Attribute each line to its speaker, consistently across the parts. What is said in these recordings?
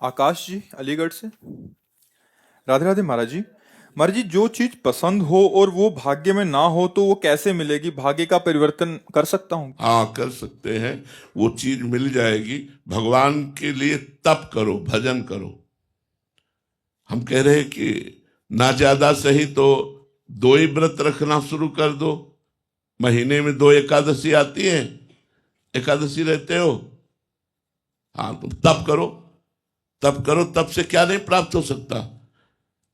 Speaker 1: आकाश जी अलीगढ़ से। राधे राधे महाराज जी। महाराज जी, जो चीज पसंद हो और वो भाग्य में ना हो तो वो कैसे मिलेगी? भाग्य का परिवर्तन कर सकता हूँ?
Speaker 2: हाँ, कर सकते हैं। वो चीज मिल जाएगी। भगवान के लिए तप करो, भजन करो। हम कह रहे हैं कि ना ज्यादा सही तो 2 ही व्रत रखना शुरू कर दो। महीने में 2 एकादशी आती है, एकादशी रहते हो। हाँ, तुम तप करो, तप करो। तप से क्या नहीं प्राप्त हो सकता?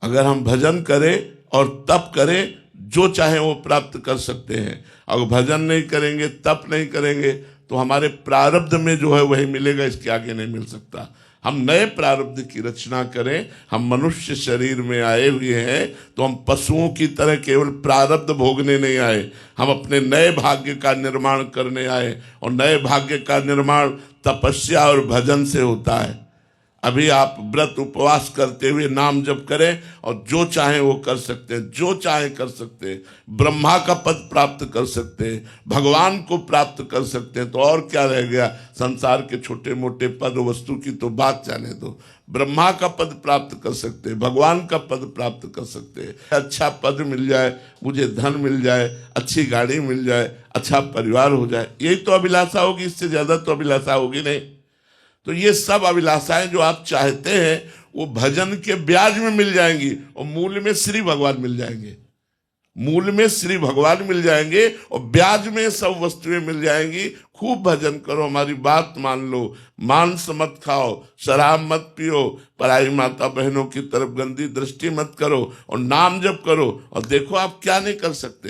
Speaker 2: अगर हम भजन करें और तप करें, जो चाहे वो प्राप्त कर सकते हैं। अगर भजन नहीं करेंगे, तप नहीं करेंगे, तो हमारे प्रारब्ध में जो है वही मिलेगा, इसके आगे नहीं मिल सकता। हम नए प्रारब्ध की रचना करें। हम मनुष्य शरीर में आए हुए हैं तो हम पशुओं की तरह केवल प्रारब्ध भोगने नहीं आए, हम अपने नए भाग्य का निर्माण करने आए। और नए भाग्य का निर्माण तपस्या और भजन से होता है। अभी आप व्रत उपवास करते हुए नाम जप करें और जो चाहे वो कर सकते हैं, जो चाहे कर सकते हैं। ब्रह्मा का पद प्राप्त कर सकते हैं, भगवान को प्राप्त कर सकते हैं। तो और क्या रह गया? संसार के छोटे मोटे पद वस्तु की तो बात जाने दो। ब्रह्मा का पद प्राप्त कर सकते हैं, भगवान का पद प्राप्त कर सकते हैं। अच्छा पद मिल जाए, मुझे धन मिल जाए, अच्छी गाड़ी मिल जाए, अच्छा परिवार हो जाए, यही तो अभिलाषा होगी। इससे ज्यादा तो अभिलाषा होगी नहीं। तो ये सब अभिलाषाएं जो आप चाहते हैं वो भजन के ब्याज में मिल जाएंगी और मूल में श्री भगवान मिल जाएंगे। मूल में श्री भगवान मिल जाएंगे और ब्याज में सब वस्तुएं मिल जाएंगी। खूब भजन करो, हमारी बात मान लो, मांस मत खाओ, शराब मत पियो, पराई माता बहनों की तरफ गंदी दृष्टि मत करो और नाम जप करो। और देखो आप क्या नहीं कर सकते,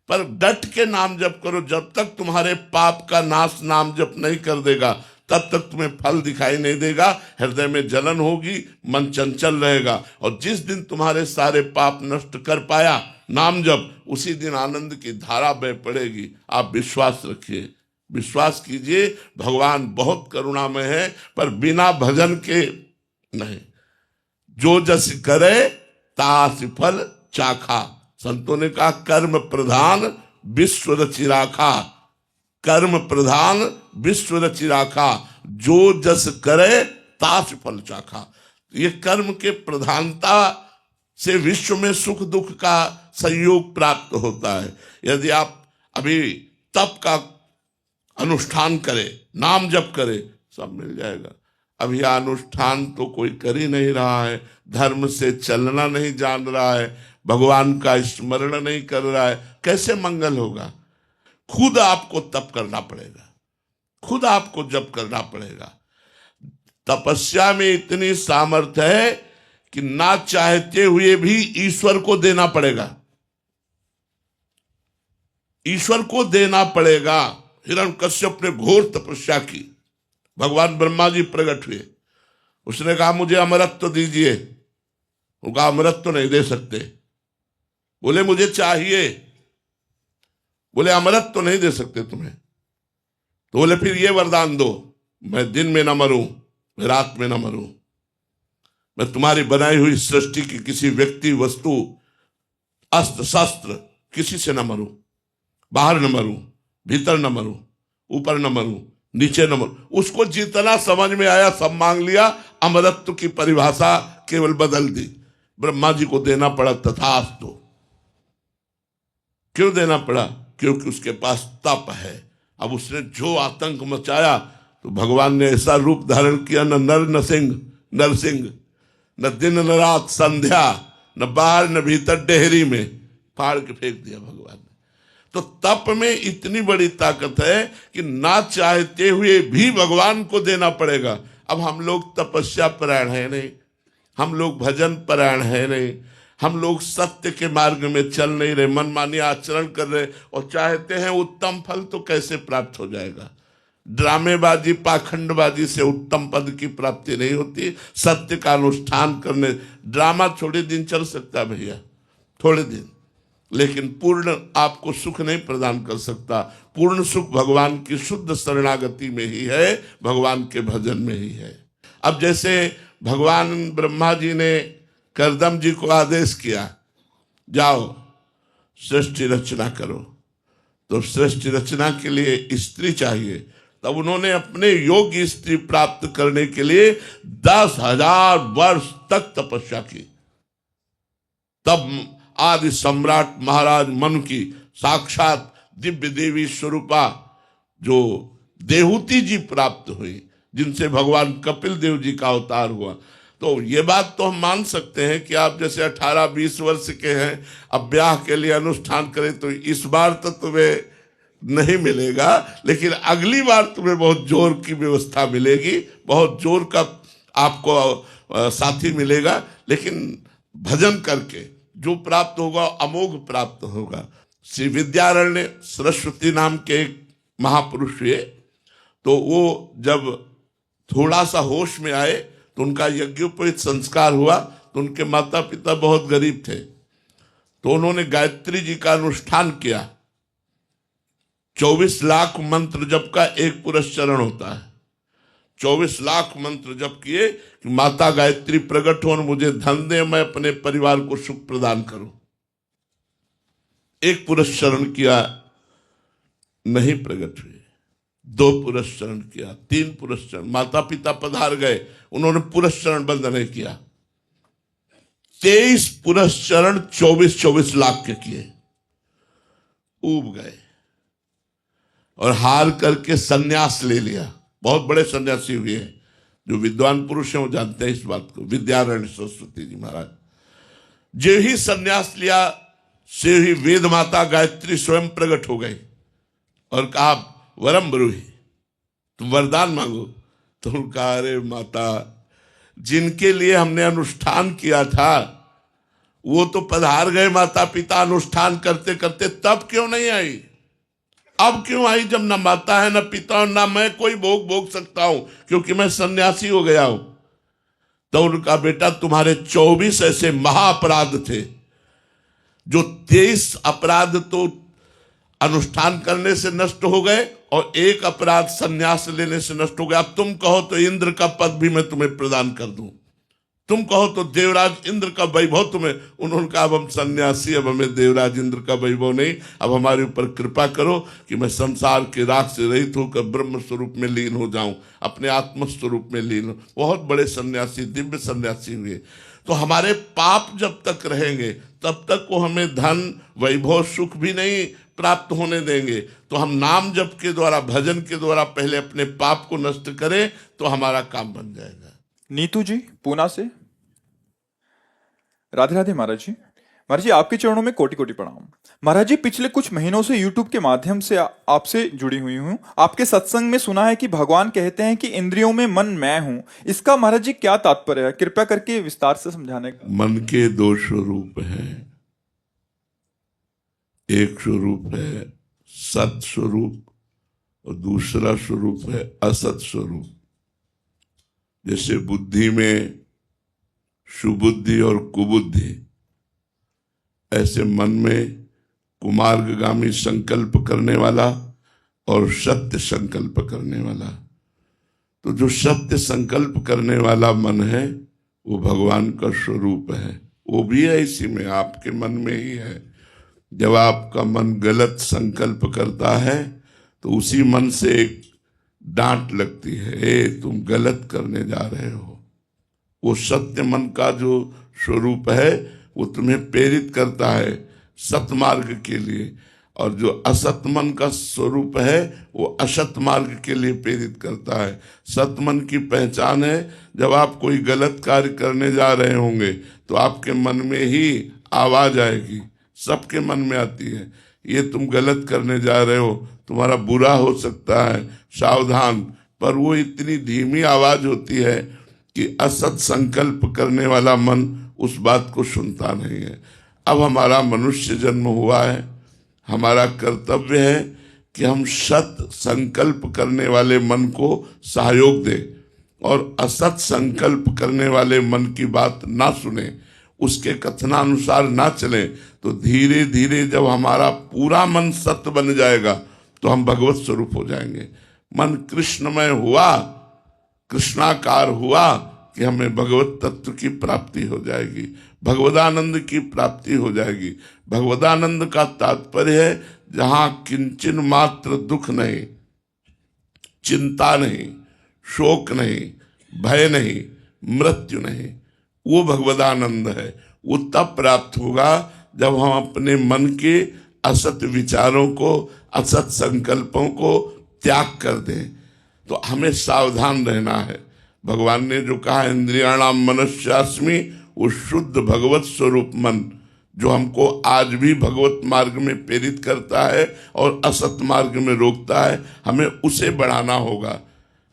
Speaker 2: पर डट के नाम जप करो। जब तक तुम्हारे पाप का नाश नाम जप नहीं कर देगा, तब तक तुम्हें फल दिखाई नहीं देगा। हृदय में जलन होगी, मन चंचल रहेगा। और जिस दिन तुम्हारे सारे पाप नष्ट कर पाया नाम जप, उसी दिन आनंद की धारा बह पड़ेगी। आप विश्वास रखिए, विश्वास कीजिए। भगवान बहुत करुणामय है, पर बिना भजन के नहीं। जो जस करे तास फल चाखा। संतों ने कहा कर्म प्रधान विश्व रचि राखा। कर्म प्रधान विश्व रचि राखा, जो जस करे तास फल चाखा। ये कर्म के प्रधानता से विश्व में सुख दुख का संयोग प्राप्त होता है। यदि आप अभी तप का अनुष्ठान करें, नाम जप करें, सब मिल जाएगा। अभी अनुष्ठान तो कोई कर ही नहीं रहा है, धर्म से चलना नहीं जान रहा है, भगवान का स्मरण नहीं कर रहा है, कैसे मंगल होगा? खुद आपको तप करना पड़ेगा, खुद आपको जप करना पड़ेगा। तपस्या में इतनी सामर्थ्य है कि ना चाहते हुए भी ईश्वर को देना पड़ेगा, ईश्वर को देना पड़ेगा। हिरण्यकश्यप ने घोर तपस्या की, भगवान ब्रह्मा जी प्रकट हुए, उसने कहा मुझे अमरत्व दीजिए। वो कहा अमरत्व नहीं दे सकते। बोले मुझे चाहिए। बोले अमरत्व तो नहीं दे सकते तुम्हें। तो बोले फिर ये वरदान दो, मैं दिन में न मरूं, मैं रात में न मरूं, मैं तुम्हारी बनाई हुई सृष्टि की किसी व्यक्ति वस्तु अस्त्र शस्त्र किसी से न मरूं, बाहर न मरूं, भीतर न मरूं, ऊपर न मरूं, नीचे न मरूं। उसको जितना समझ में आया सब मांग लिया। अमरत्व की परिभाषा केवल बदल दी। ब्रह्मा जी को देना पड़ा तथास्तु। क्यों देना पड़ा? क्योंकि उसके पास तप है। अब उसने जो आतंक मचाया तो भगवान ने ऐसा रूप धारण किया, न नर न सिंह, नरसिंह, न दिन न रात संध्या, न बाहर न भीतर, डेहरी में फाड़ के फेंक दिया भगवान ने। तो तप में इतनी बड़ी ताकत है कि ना चाहते हुए भी भगवान को देना पड़ेगा। अब हम लोग तपस्या परायण है नहीं, हम लोग भजन परायण है नहीं, हम लोग सत्य के मार्ग में चल नहीं रहे, मनमानी आचरण कर रहे और चाहते हैं उत्तम फल, तो कैसे प्राप्त हो जाएगा? ड्रामेबाजी पाखंडबाजी से उत्तम पद की प्राप्ति नहीं होती। सत्य का अनुष्ठान करने, ड्रामा थोड़े दिन चल सकता है भैया, थोड़े दिन, लेकिन पूर्ण आपको सुख नहीं प्रदान कर सकता। पूर्ण सुख भगवान की शुद्ध शरणागति में ही है, भगवान के भजन में ही है। अब जैसे भगवान ब्रह्मा जी ने करदम जी को आदेश किया, जाओ सृष्टि रचना करो। तो सृष्टि रचना के लिए स्त्री चाहिए, तब उन्होंने अपने योग्य स्त्री प्राप्त करने के लिए 10,000 वर्ष तक तपस्या की। तब आदि सम्राट महाराज मनु की साक्षात दिव्य देवी स्वरूपा जो देहूती जी प्राप्त हुई, जिनसे भगवान कपिल देव जी का अवतार हुआ। तो ये बात तो हम मान सकते हैं कि आप जैसे 18-20 वर्ष के हैं, अब ब्याह के लिए अनुष्ठान करें तो इस बार तो तुम्हें नहीं मिलेगा, लेकिन अगली बार तुम्हें बहुत जोर की व्यवस्था मिलेगी, बहुत जोर का आपको साथी मिलेगा। लेकिन भजन करके जो प्राप्त होगा अमोघ प्राप्त होगा। श्री विद्यारण्य सरस्वती नाम के एक महापुरुष हुए, तो वो जब थोड़ा सा होश में आए तो उनका यज्ञोपवीत संस्कार हुआ। तो उनके माता पिता बहुत गरीब थे, तो उन्होंने गायत्री जी का अनुष्ठान किया। 24 लाख मंत्र जप का एक पुरस्चरण होता है। 24 लाख मंत्र जप किए कि माता गायत्री प्रकट हो और मुझे धन दे, मैं अपने परिवार को सुख प्रदान करूं। एक पुरस्चरण किया, नहीं प्रकट हुए। 2 पुरस्चरण किया, 3 पुरस्चरण, माता पिता पधार गए, उन्होंने पुरस्चरण बंद नहीं किया। 23 पुरस्चरण 24-24 लाख के किए, ऊब गए और हार करके सन्यास ले लिया। बहुत बड़े सन्यासी हुए हैं, जो विद्वान पुरुष हैं वो जानते हैं इस बात को। विद्यारण्य सरस्वती जी महाराज जो ही सन्यास लिया से ही वेद माता गायत्री स्वयं प्रकट हो गई और कहा वरम ब्रूहि, तुम वरदान मांगो। तो कहा अरे माता, जिनके लिए हमने अनुष्ठान किया था वो तो पधार गए माता पिता अनुष्ठान करते करते, तब क्यों नहीं आई? अब क्यों आई जब न माता है न पिता और न मैं कोई भोग भोग सकता हूं, क्योंकि मैं सन्यासी हो गया हूं। तो उनका बेटा तुम्हारे 24 ऐसे महाअपराध थे, जो 23 अपराध तो अनुष्ठान करने से नष्ट हो गए और एक अपराध सन्यास लेने से नष्ट हो गया। अब तुम कहो तो इंद्र का पद भी मैं तुम्हें प्रदान कर दूं, तुम कहो तो देवराज इंद्र का वैभव तुम्हें। उन्होंने कहा अब हम सन्यासी, अब हमें देवराज इंद्र का वैभव नहीं, अब हमारे ऊपर कृपा करो कि मैं संसार के राग से रहित होकर ब्रह्म स्वरूप में लीन हो जाऊं, अपने आत्म स्वरूप में लीन हो। बहुत बड़े सन्यासी, दिव्य सन्यासी हुए। तो हमारे पाप जब तक रहेंगे तब तक वो हमें धन वैभव सुख भी नहीं प्राप्त होने देंगे। तो हम नाम जप के द्वारा, भजन के द्वारा पहले अपने पाप को नष्ट करें तो हमारा काम बन जाएगा।
Speaker 1: नीतू जी पूना से। राधे राधे महाराज जी। महाराज जी आपके चरणों में कोटि कोटि प्रणाम। महाराज जी पिछले कुछ महीनों से यूट्यूब के माध्यम से आपसे जुड़ी हुई हूँ। आपके सत्संग में सुना है कि भगवान कहते हैं कि इंद्रियों में मन मैं हूँ। इसका महाराज जी क्या तात्पर्य है, कृपया करके विस्तार से समझाने का।
Speaker 2: मन के 2 स्वरूप हैं। एक स्वरूप है सत स्वरूप और दूसरा स्वरूप है असत स्वरूप। जैसे बुद्धि में सुबुद्धि और कुबुद्धि, ऐसे मन में कुमार्गगामी संकल्प करने वाला और सत्य संकल्प करने वाला। तो जो सत्य संकल्प करने वाला मन है वो भगवान का स्वरूप है। वो भी है इसी में, आपके मन में ही है। जब आपका मन गलत संकल्प करता है तो उसी मन से एक डांट लगती है, ए तुम गलत करने जा रहे हो। वो सत्य मन का जो स्वरूप है वो तुम्हें प्रेरित करता है सतमार्ग के लिए, और जो असत मन का स्वरूप है वो असत मार्ग के लिए प्रेरित करता है। सत मन की पहचान है, जब आप कोई गलत कार्य करने जा रहे होंगे तो आपके मन में ही आवाज आएगी, सबके मन में आती है, ये तुम गलत करने जा रहे हो, तुम्हारा बुरा हो सकता है, सावधान। पर वो इतनी धीमी आवाज होती है कि असत संकल्प करने वाला मन उस बात को सुनता नहीं है। अब हमारा मनुष्य जन्म हुआ है, हमारा कर्तव्य है कि हम सत संकल्प करने वाले मन को सहयोग दें और असत संकल्प करने वाले मन की बात ना सुने, उसके कथनानुसार ना चले। तो धीरे धीरे जब हमारा पूरा मन सत्य बन जाएगा तो हम भगवत स्वरूप हो जाएंगे। मन कृष्णमय हुआ, कृष्णाकार हुआ कि हमें भगवत तत्व की प्राप्ति हो जाएगी, भगवदानंद की प्राप्ति हो जाएगी। भगवदानंद का तात्पर्य है जहां किंचन मात्र दुख नहीं, चिंता नहीं, शोक नहीं, भय नहीं, मृत्यु नहीं। वो भगवदानंद है। वो तब प्राप्त होगा जब हम अपने मन के असत विचारों को, असत संकल्पों को त्याग कर दें। तो हमें सावधान रहना है। भगवान ने जो कहा इंद्रियाणाम मनस्यास्मि, वो शुद्ध भगवत स्वरूप मन जो हमको आज भी भगवत मार्ग में प्रेरित करता है और असत मार्ग में रोकता है, हमें उसे बढ़ाना होगा।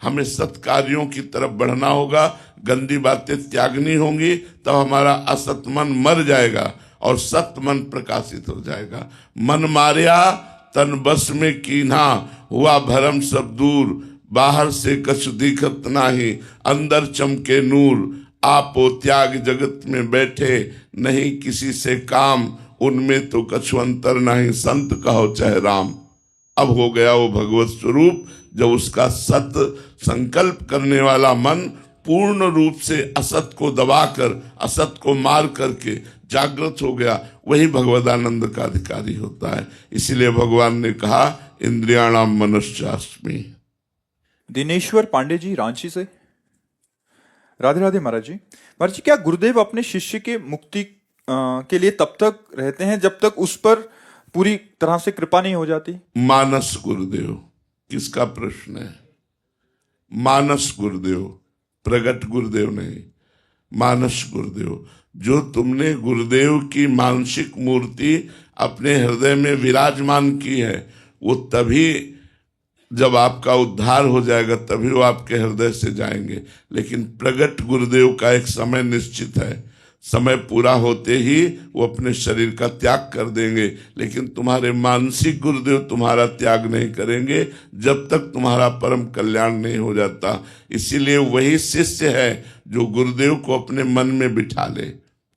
Speaker 2: हमें सत्कार्यों की तरफ बढ़ना होगा, गंदी बातें त्यागनी होंगी, तब हमारा असत मन मर जाएगा और सत मन प्रकाशित हो जाएगा। मन मारिया तन बस में कीन्हा, हुआ भरम सब दूर, बाहर से कछु दिखत नाही, अंदर चमके नूर, आपो त्याग जगत में बैठे, नहीं किसी से काम, उनमें तो कछु अंतर नहीं, संत कहो चाहे राम। अब हो गया वो भगवत स्वरूप, जब उसका सत संकल्प करने वाला मन पूर्ण रूप से असत को दबाकर, असत को मार करके जागृत हो गया, वही भगवदानंद का अधिकारी होता है। इसीलिए भगवान ने कहा इंद्रियाणाम मनस्यास्मि।
Speaker 1: दिनेश्वर पांडे जी रांची से। राधे राधे महाराज जी। महाराज जी, क्या गुरुदेव अपने शिष्य के मुक्ति के लिए तब तक रहते हैं जब तक उस पर पूरी तरह से कृपा नहीं हो जाती?
Speaker 2: मानस गुरुदेव, किसका प्रश्न है? मानस गुरुदेव, प्रगट गुरुदेव नहीं, मानस गुरुदेव। जो तुमने गुरुदेव की मानसिक मूर्ति अपने हृदय में विराजमान की है, वो तभी जब आपका उद्धार हो जाएगा तभी वो आपके हृदय से जाएंगे। लेकिन प्रगट गुरुदेव का एक समय निश्चित है, समय पूरा होते ही वो अपने शरीर का त्याग कर देंगे। लेकिन तुम्हारे मानसिक गुरुदेव तुम्हारा त्याग नहीं करेंगे जब तक तुम्हारा परम कल्याण नहीं हो जाता। इसीलिए वही शिष्य है जो गुरुदेव को अपने मन में बिठा ले,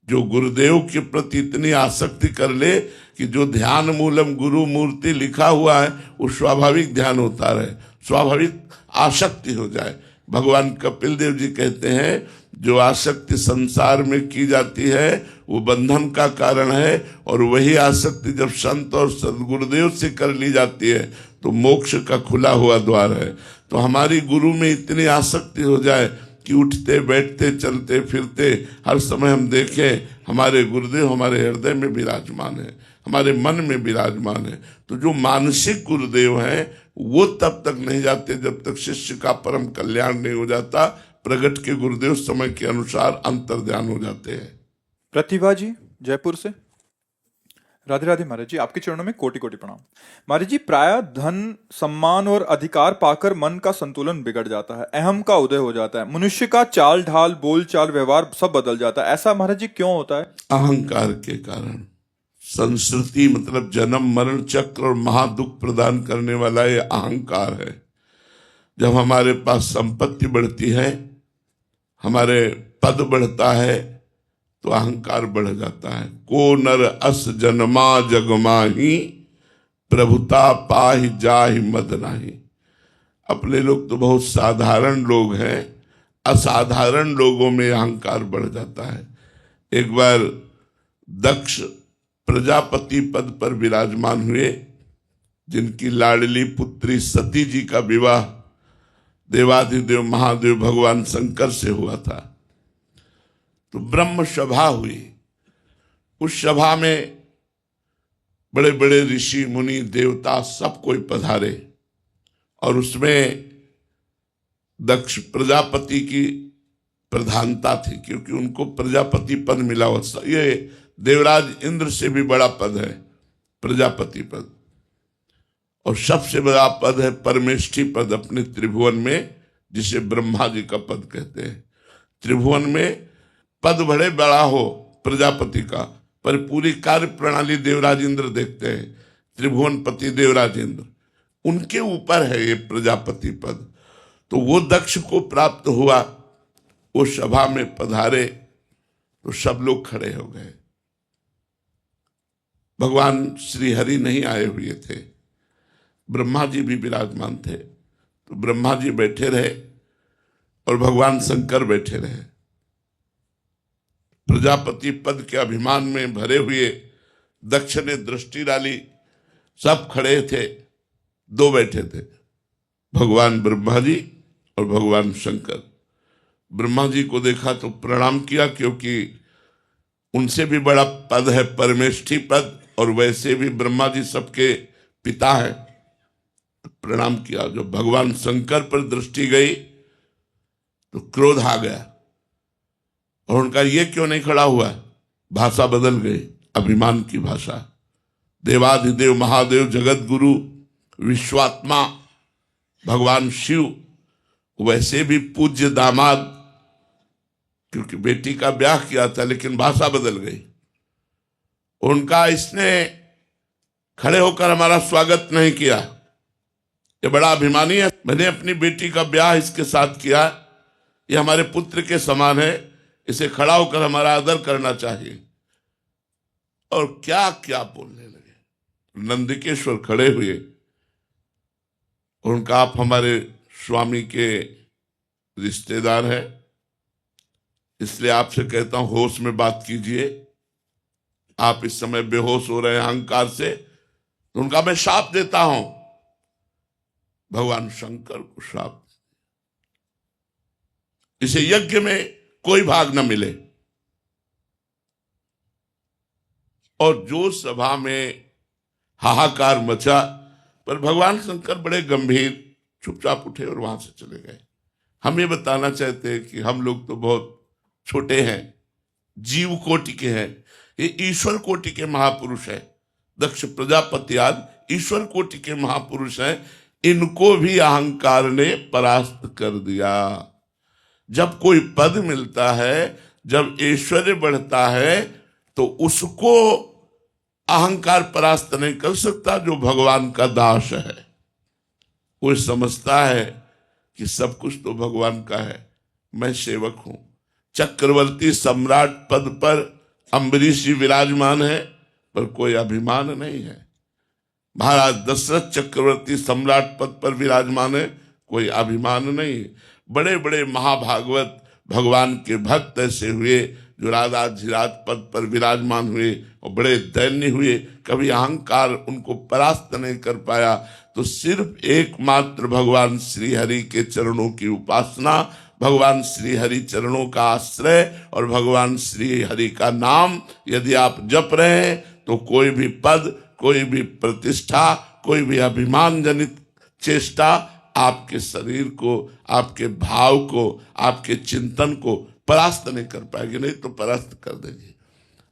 Speaker 2: जो गुरुदेव के प्रति इतनी आसक्ति कर ले कि जो ध्यान मूलम गुरु मूर्ति लिखा हुआ है वो स्वाभाविक ध्यान होता रहे, स्वाभाविक आसक्ति हो जाए। भगवान कपिल देव जी कहते हैं जो आसक्ति संसार में की जाती है वो बंधन का कारण है, और वही आसक्ति जब संत और सदगुरुदेव से कर ली जाती है तो मोक्ष का खुला हुआ द्वार है। तो हमारी गुरु में इतनी आसक्ति हो जाए कि उठते बैठते चलते फिरते हर समय हम देखें हमारे गुरुदेव हमारे हृदय में विराजमान है, हमारे मन में विराजमान है। तो जो मानसिक गुरुदेव हैं वो तब तक नहीं जाते जब तक शिष्य का परम कल्याण नहीं हो जाता। प्रगट के गुरुदेव समय के अनुसार अंतर्ध्यान हो जाते हैं।
Speaker 1: प्रतिभा जी जयपुर से। राधे राधे महाराज जी, आपके चरणों में कोटि कोटि प्रणाम। महाराज जी, प्राय धन सम्मान और अधिकार पाकर मन का संतुलन बिगड़ जाता है, अहम का उदय हो जाता है, मनुष्य का चाल ढाल बोल चाल व्यवहार सब बदल जाता है। ऐसा महाराज जी क्यों होता है?
Speaker 2: अहंकार के कारण। संस्कृति मतलब जन्म मरण चक्र और महादुख प्रदान करने वाला ये अहंकार है। जब हमारे पास संपत्ति बढ़ती है, हमारे पद बढ़ता है, तो अहंकार बढ़ जाता है। को नर अस जन्मा जगमाही, प्रभुता पाहि जाहि मद नाही। अपने लोग तो बहुत साधारण लोग हैं, असाधारण लोगों में अहंकार बढ़ जाता है। एक बार दक्ष प्रजापति पद पर विराजमान हुए, जिनकी लाडली पुत्री सती जी का विवाह देवाधिदेव महादेव भगवान शंकर से हुआ था। तो ब्रह्म सभा हुई। उस सभा में बड़े बड़े ऋषि मुनि देवता सब कोई पधारे, और उसमें दक्ष प्रजापति की प्रधानता थी, क्योंकि उनको प्रजापति पद मिला हुआ। ये देवराज इंद्र से भी बड़ा पद है प्रजापति पद, और सबसे बड़ा पद है परमेष्ठी पद अपने त्रिभुवन में, जिसे ब्रह्मा जी का पद कहते हैं। त्रिभुवन में पद बड़े बड़ा हो प्रजापति का, पर पूरी कार्य प्रणाली देवराज इंद्र देखते हैं। त्रिभुवनपति देवराज इंद्र, उनके ऊपर है ये प्रजापति पद। तो वो दक्ष को प्राप्त हुआ। वो सभा में पधारे तो सब लोग खड़े हो गए। भगवान श्री हरि नहीं आए हुए थे, ब्रह्मा जी भी विराजमान थे। तो ब्रह्मा जी बैठे रहे और भगवान शंकर बैठे रहे। प्रजापति पद के अभिमान में भरे हुए दक्ष ने दृष्टि डाली, सब खड़े थे, दो बैठे थे। भगवान ब्रह्मा जी और भगवान शंकर। ब्रह्मा जी को देखा तो प्रणाम किया, क्योंकि उनसे भी बड़ा पद है परमेष्ठी पद, और वैसे भी ब्रह्मा जी सबके पिता है। प्रणाम किया। जब भगवान शंकर पर दृष्टि गई तो क्रोध आ गया, और उनका ये क्यों नहीं खड़ा हुआ? भाषा बदल गई, अभिमान की भाषा। देवाधिदेव महादेव जगत गुरु विश्वात्मा भगवान शिव, वैसे भी पूज्य दामाद, क्योंकि बेटी का ब्याह किया था, लेकिन भाषा बदल गई। उनका इसने खड़े होकर हमारा स्वागत नहीं किया, ये बड़ा अभिमानी है, मैंने अपनी बेटी का ब्याह इसके साथ किया, ये हमारे पुत्र के समान है, इसे खड़ा होकर हमारा आदर करना चाहिए। और क्या क्या बोलने लगे। नंदिकेश्वर खड़े हुए, उनका आप हमारे स्वामी के रिश्तेदार हैं, इसलिए आपसे कहता हूं होश में बात कीजिए। आप इस समय बेहोश हो रहे हैं अहंकार से, तो उनका मैं शाप देता हूं, भगवान शंकर को शाप, इसे यज्ञ में कोई भाग न मिले। और जो सभा में हाहाकार मचा, पर भगवान शंकर बड़े गंभीर चुपचाप उठे और वहां से चले गए। हम ये बताना चाहते हैं कि हम लोग तो बहुत छोटे हैं, जीव कोटि के हैं, ये ईश्वर कोटि के महापुरुष है। दक्ष प्रजापति आदि ईश्वर कोटि के महापुरुष हैं, इनको भी अहंकार ने परास्त कर दिया। जब कोई पद मिलता है, जब ऐश्वर्य बढ़ता है, तो उसको अहंकार परास्त नहीं कर सकता। जो भगवान का दास है वो समझता है कि सब कुछ तो भगवान का है, मैं सेवक हूं। चक्रवर्ती सम्राट पद पर अम्बरीश जी विराजमान है, पर कोई अभिमान नहीं है। महाराज दशरथ चक्रवर्ती सम्राट पद पर विराजमान है, कोई अभिमान नहीं। बड़े बड़े महाभागवत भगवान के भक्त ऐसे हुए जो राधा धीराज पद पर विराजमान हुए और बड़े दैन्य हुए, कभी अहंकार उनको परास्त नहीं कर पाया। तो सिर्फ एकमात्र भगवान श्री हरि के चरणों की उपासना, भगवान श्री हरि चरणों का आश्रय और भगवान श्री हरि का नाम यदि आप जप रहे हैं, तो कोई भी पद, कोई भी प्रतिष्ठा, कोई भी अभिमान जनित चेष्टा आपके शरीर को, आपके भाव को, आपके चिंतन को परास्त नहीं कर पाएगी, नहीं तो परास्त कर देगी।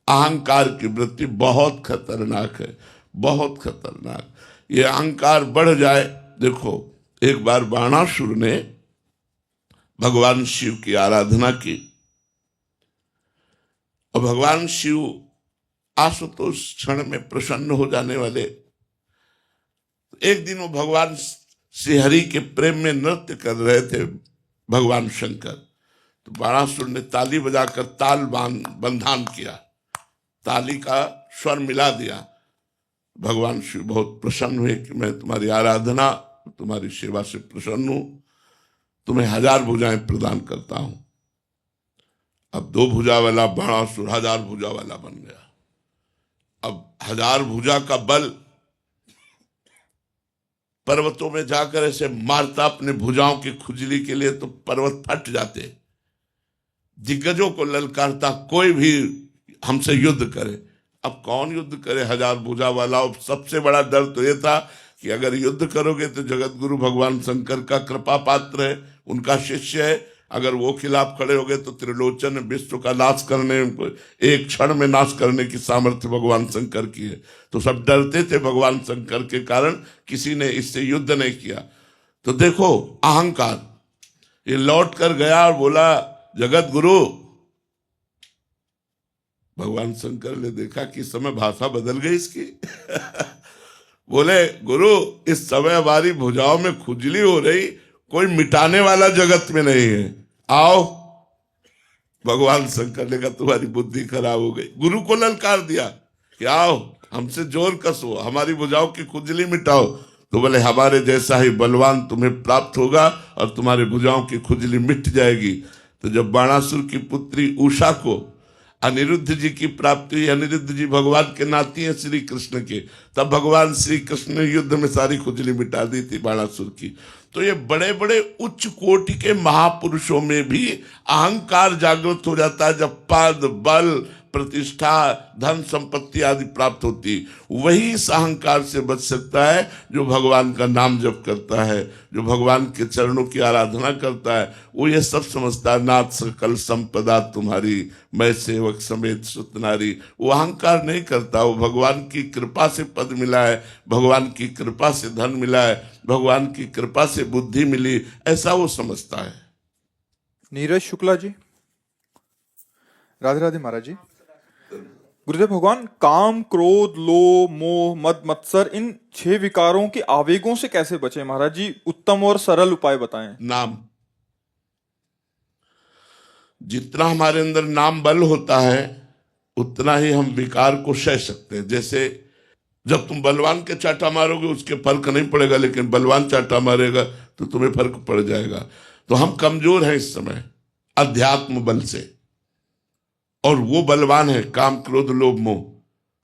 Speaker 2: अहंकार की वृत्ति बहुत खतरनाक है, बहुत खतरनाक। ये अहंकार बढ़ जाए, देखो एक बार बाणासुर ने भगवान शिव की आराधना की, और भगवान शिव आशुतोष क्षण में प्रसन्न हो जाने वाले। एक दिन वो भगवान श्री हरि के प्रेम में नृत्य कर रहे थे भगवान शंकर, तो बाणासुर ने ताली बजाकर ताल बंधान किया, ताली का स्वर मिला दिया। भगवान शिव बहुत प्रसन्न हुए कि मैं तुम्हारी आराधना, तुम्हारी सेवा से प्रसन्न हूं, तुम्हें 1000 भुजाएं प्रदान करता हूं। अब 2 भुजा वाला बाणासुर 1000 भुजा वाला बन गया। अब 1000 भुजा का बल, पर्वतों में जाकर ऐसे मारता अपने भुजाओं की खुजली के लिए, तो पर्वत फट जाते। दिग्गजों को ललकारता, कोई भी हमसे युद्ध करे। अब कौन युद्ध करे 1000 भुजा वाला? और सबसे बड़ा डर तो ये था कि अगर युद्ध करोगे तो जगत गुरु भगवान शंकर का कृपा पात्र है, उनका शिष्य है, अगर वो खिलाफ खड़े हो गए तो त्रिलोचन विश्व का नाश करने, एक क्षण में नाश करने की सामर्थ्य भगवान शंकर की है। तो सब डरते थे भगवान शंकर के कारण, किसी ने इससे युद्ध नहीं किया। तो देखो अहंकार, ये लौट कर गया और बोला जगत गुरु। भगवान शंकर ने देखा कि इस समय भाषा बदल गई इसकी बोले गुरु, इस समय हमारी भुजाओं में खुजली हो रही, कोई मिटाने वाला जगत में नहीं है, आओ। भगवान शंकर ने कहा तुम्हारी बुद्धि खराब हो गई, गुरु को ललकार दिया कि आओ हमसे जोर कसो, हमारी भुजाओं की खुजली मिटाओ। तो बोले हमारे जैसा ही बलवान तुम्हें प्राप्त होगा और तुम्हारे भुजाओं की खुजली मिट जाएगी। तो जब बाणासुर की पुत्री उषा को अनिरुद्ध जी की प्राप्ति हुई, अनिरुद्ध जी भगवान के नाती हैं श्री कृष्ण के, तब भगवान श्री कृष्ण ने युद्ध में सारी खुजली मिटा दी थी बाणासुर की। तो ये बड़े बड़े उच्च कोटि के महापुरुषों में भी अहंकार जागृत हो जाता है जब पद बल प्रतिष्ठा धन संपत्ति आदि प्राप्त होती। वही इस अहंकार से बच सकता है जो भगवान का नाम जप करता है, जो भगवान के चरणों की आराधना करता है। वो ये सब समझता है, नाथ सकल संपदा तुम्हारी, मैं सेवक समेत सुतनारी। वो अहंकार नहीं करता, वो भगवान की कृपा से पद मिला है, भगवान की कृपा से धन मिला है, भगवान की कृपा से बुद्धि मिली, ऐसा वो समझता है।
Speaker 1: नीरज शुक्ला जी। राधे राधे महाराज जी। गुरुदेव भगवान काम क्रोध लोभ मोह मद मत्सर इन 6 विकारों के आवेगों से कैसे बचे महाराज जी? उत्तम और सरल उपाय बताएं।
Speaker 2: नाम, जितना हमारे अंदर नाम बल होता है उतना ही हम विकार को सह सकते हैं। जैसे जब तुम बलवान के चाटा मारोगे उसके फर्क नहीं पड़ेगा, लेकिन बलवान चाटा मारेगा तो तुम्हें फर्क पड़ जाएगा। तो हम कमजोर हैं इस समय अध्यात्म बल से, और वो बलवान है काम क्रोध लोभ मोह।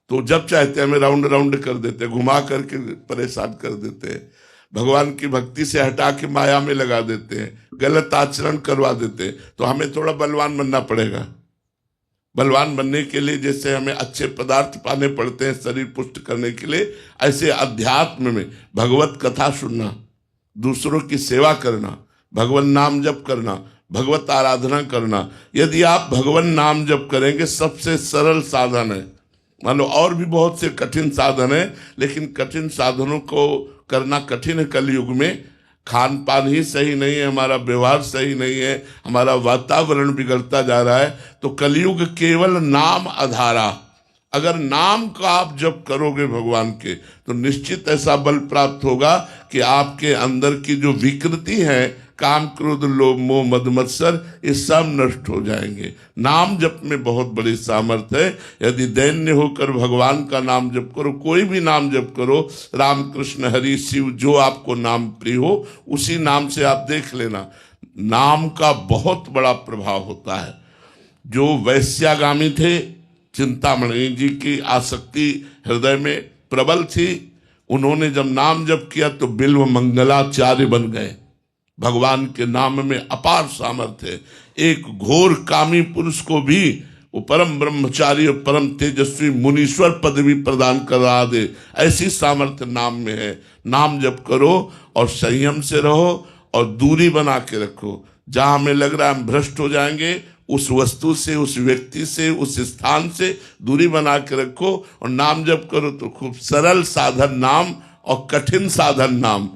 Speaker 2: तो जब चाहते हैं हमें राउंड राउंड कर देते हैं, घुमा करके परेशान कर देते हैं, भगवान की भक्ति से हटा के माया में लगा देते हैं, गलत आचरण करवा देते हैं। तो हमें थोड़ा बलवान बनना पड़ेगा। बलवान बनने के लिए जैसे हमें अच्छे पदार्थ पाने पड़ते हैं शरीर पुष्ट करने के लिए, ऐसे अध्यात्म में भगवत कथा सुनना, दूसरों की सेवा करना, भगवान नाम जप करना, भगवत आराधना करना। यदि आप भगवान नाम जप करेंगे, सबसे सरल साधन है। मान लो और भी बहुत से कठिन साधन है, लेकिन कठिन साधनों को करना कठिन है कलयुग में। खान पान ही सही नहीं है, हमारा व्यवहार सही नहीं है, हमारा वातावरण बिगड़ता जा रहा है। तो कलयुग केवल नाम आधारा। अगर नाम का आप जप करोगे भगवान के, तो निश्चित ऐसा बल प्राप्त होगा कि आपके अंदर की जो विकृति है, काम क्रोध लोभ मोह मद मत्सर, ये सब नष्ट हो जाएंगे। नाम जप में बहुत बड़ी सामर्थ्य है। यदि दैन्य होकर भगवान का नाम जप करो, कोई भी नाम जप करो, राम कृष्ण हरि शिव, जो आपको नाम प्रिय हो उसी नाम से आप देख लेना, नाम का बहुत बड़ा प्रभाव होता है। जो वैश्यागामी थे, चिंतामणि जी की आसक्ति हृदय में प्रबल थी, उन्होंने जब नाम जप किया तो बिल्व मंगलाचार्य बन गए। भगवान के नाम में अपार सामर्थ्य है। एक घोर कामी पुरुष को भी वो परम ब्रह्मचारी और परम तेजस्वी मुनीश्वर पदवी प्रदान करा दे, ऐसी सामर्थ्य नाम में है। नाम जप करो और संयम से रहो और दूरी बना के रखो। जहां हमें लग रहा है हम भ्रष्ट हो जाएंगे, उस वस्तु से, उस व्यक्ति से, उस स्थान से दूरी बना के रखो और नाम जप करो। तो खूब सरल साधन नाम और कठिन साधन नाम।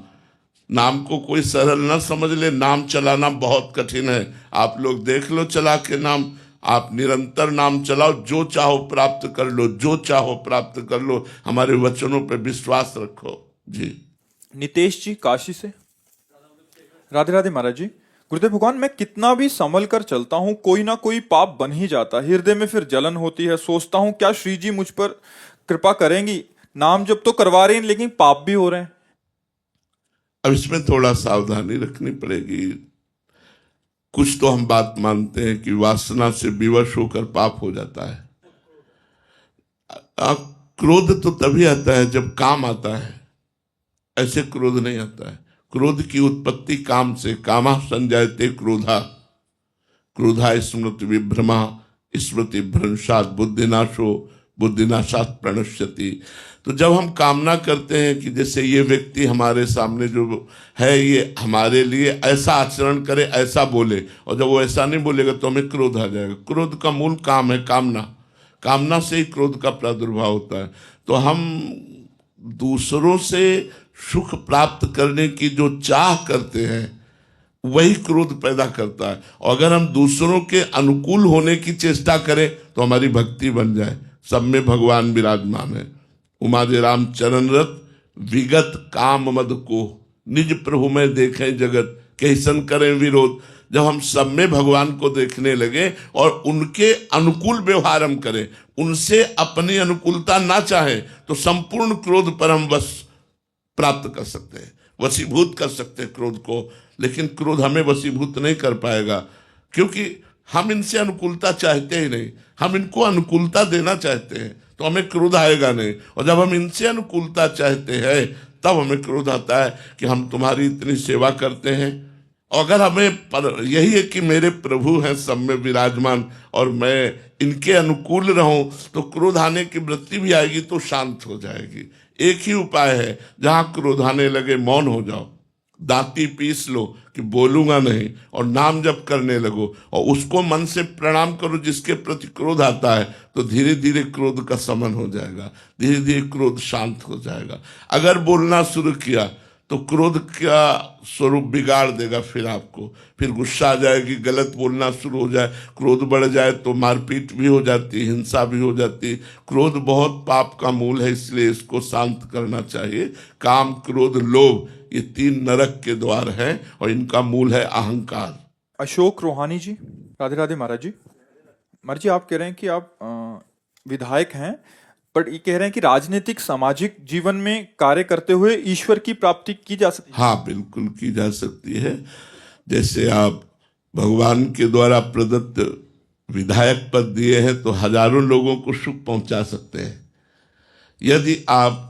Speaker 2: नाम को कोई सरल ना समझ ले, नाम चलाना बहुत कठिन है। आप लोग देख लो चला के नाम, आप निरंतर नाम चलाओ, जो चाहो प्राप्त कर लो, जो चाहो प्राप्त कर लो। हमारे वचनों पर विश्वास रखो जी।
Speaker 1: नितेश जी काशी से। राधे राधे महाराज जी। गुरुदेव भगवान, मैं कितना भी संभल कर चलता हूँ, कोई ना कोई पाप बन ही जाता है। हृदय में फिर जलन होती है। सोचता हूँ क्या श्री जी मुझ पर कृपा करेंगी? नाम जब तो करवा रहे हैं, लेकिन पाप भी हो रहे हैं।
Speaker 2: अब इसमें थोड़ा सावधानी रखनी पड़ेगी। कुछ तो हम बात मानते हैं कि वासना से विवश होकर पाप हो जाता है। क्रोध तो तभी आता है जब काम आता है, ऐसे क्रोध नहीं आता है। क्रोध की उत्पत्ति काम से, कामा संजायते क्रोधा, क्रोधा स्मृति विभ्रमा, स्मृति भ्रंशात बुद्धिनाशो, बुद्धिनाशात प्रणश्यति। तो जब हम कामना करते हैं कि जैसे ये व्यक्ति हमारे सामने जो है ये हमारे लिए ऐसा आचरण करे, ऐसा बोले, और जब वो ऐसा नहीं बोलेगा तो हमें क्रोध आ जाएगा। क्रोध का मूल काम है कामना, कामना से ही क्रोध का प्रादुर्भाव होता है। तो हम दूसरों से सुख प्राप्त करने की जो चाह करते हैं वही क्रोध पैदा करता है। और अगर हम दूसरों के अनुकूल होने की चेष्टा करें तो हमारी भक्ति बन जाए। सब में भगवान विराजमान है। उमादे राम चरण रत विगत काम मद को, निज प्रभु में देखें जगत कैसन करें विरोध। जब हम सब में भगवान को देखने लगे और उनके अनुकूल व्यवहार हम करें, उनसे अपनी अनुकूलता ना चाहें, तो संपूर्ण क्रोध पर हम बस प्राप्त कर सकते हैं, वशीभूत कर सकते हैं क्रोध को। लेकिन क्रोध हमें वशीभूत नहीं कर पाएगा, क्योंकि हम इनसे अनुकूलता चाहते ही नहीं। हम इनको अनुकूलता देना चाहते हैं तो हमें क्रोध आएगा नहीं। और जब हम इनसे अनुकूलता चाहते हैं तब हमें क्रोध आता है कि हम तुम्हारी इतनी सेवा करते हैं। और अगर यही है कि मेरे प्रभु हैं सब में विराजमान और मैं इनके अनुकूल रहूं, तो क्रोध आने की वृत्ति भी आएगी तो शांत हो जाएगी। एक ही उपाय है, जहां क्रोध आने लगे मौन हो जाओ, दांती पीस लो कि बोलूंगा नहीं, और नाम जप करने लगो और उसको मन से प्रणाम करो जिसके प्रति क्रोध आता है, तो धीरे धीरे क्रोध का शमन हो जाएगा, धीरे धीरे क्रोध शांत हो जाएगा। अगर बोलना शुरू किया तो क्रोध का स्वरूप बिगाड़ देगा, फिर गुस्सा आ जाएगी, गलत बोलना शुरू हो जाए, क्रोध बढ़ जाए तो मारपीट भी हो जाती, हिंसा भी हो जाती। क्रोध बहुत पाप का मूल है, इसलिए इसको शांत करना चाहिए। काम, क्रोध, लोभ, ये 3 नरक के द्वार हैं और इनका मूल है अहंकार।
Speaker 1: अशोक रोहानी जी, राधे राधे महाराज जी। महाराज जी, आप कह रहे हैं कि आप विधायक हैं, बट ये कह रहे हैं कि राजनीतिक सामाजिक जीवन में कार्य करते हुए ईश्वर की प्राप्ति की जा सकती है।
Speaker 2: हाँ, बिल्कुल की जा सकती है। जैसे आप भगवान के द्वारा प्रदत्त विधायक पद दिए हैं तो हजारों लोगों को सुख पहुंचा सकते हैं। यदि आप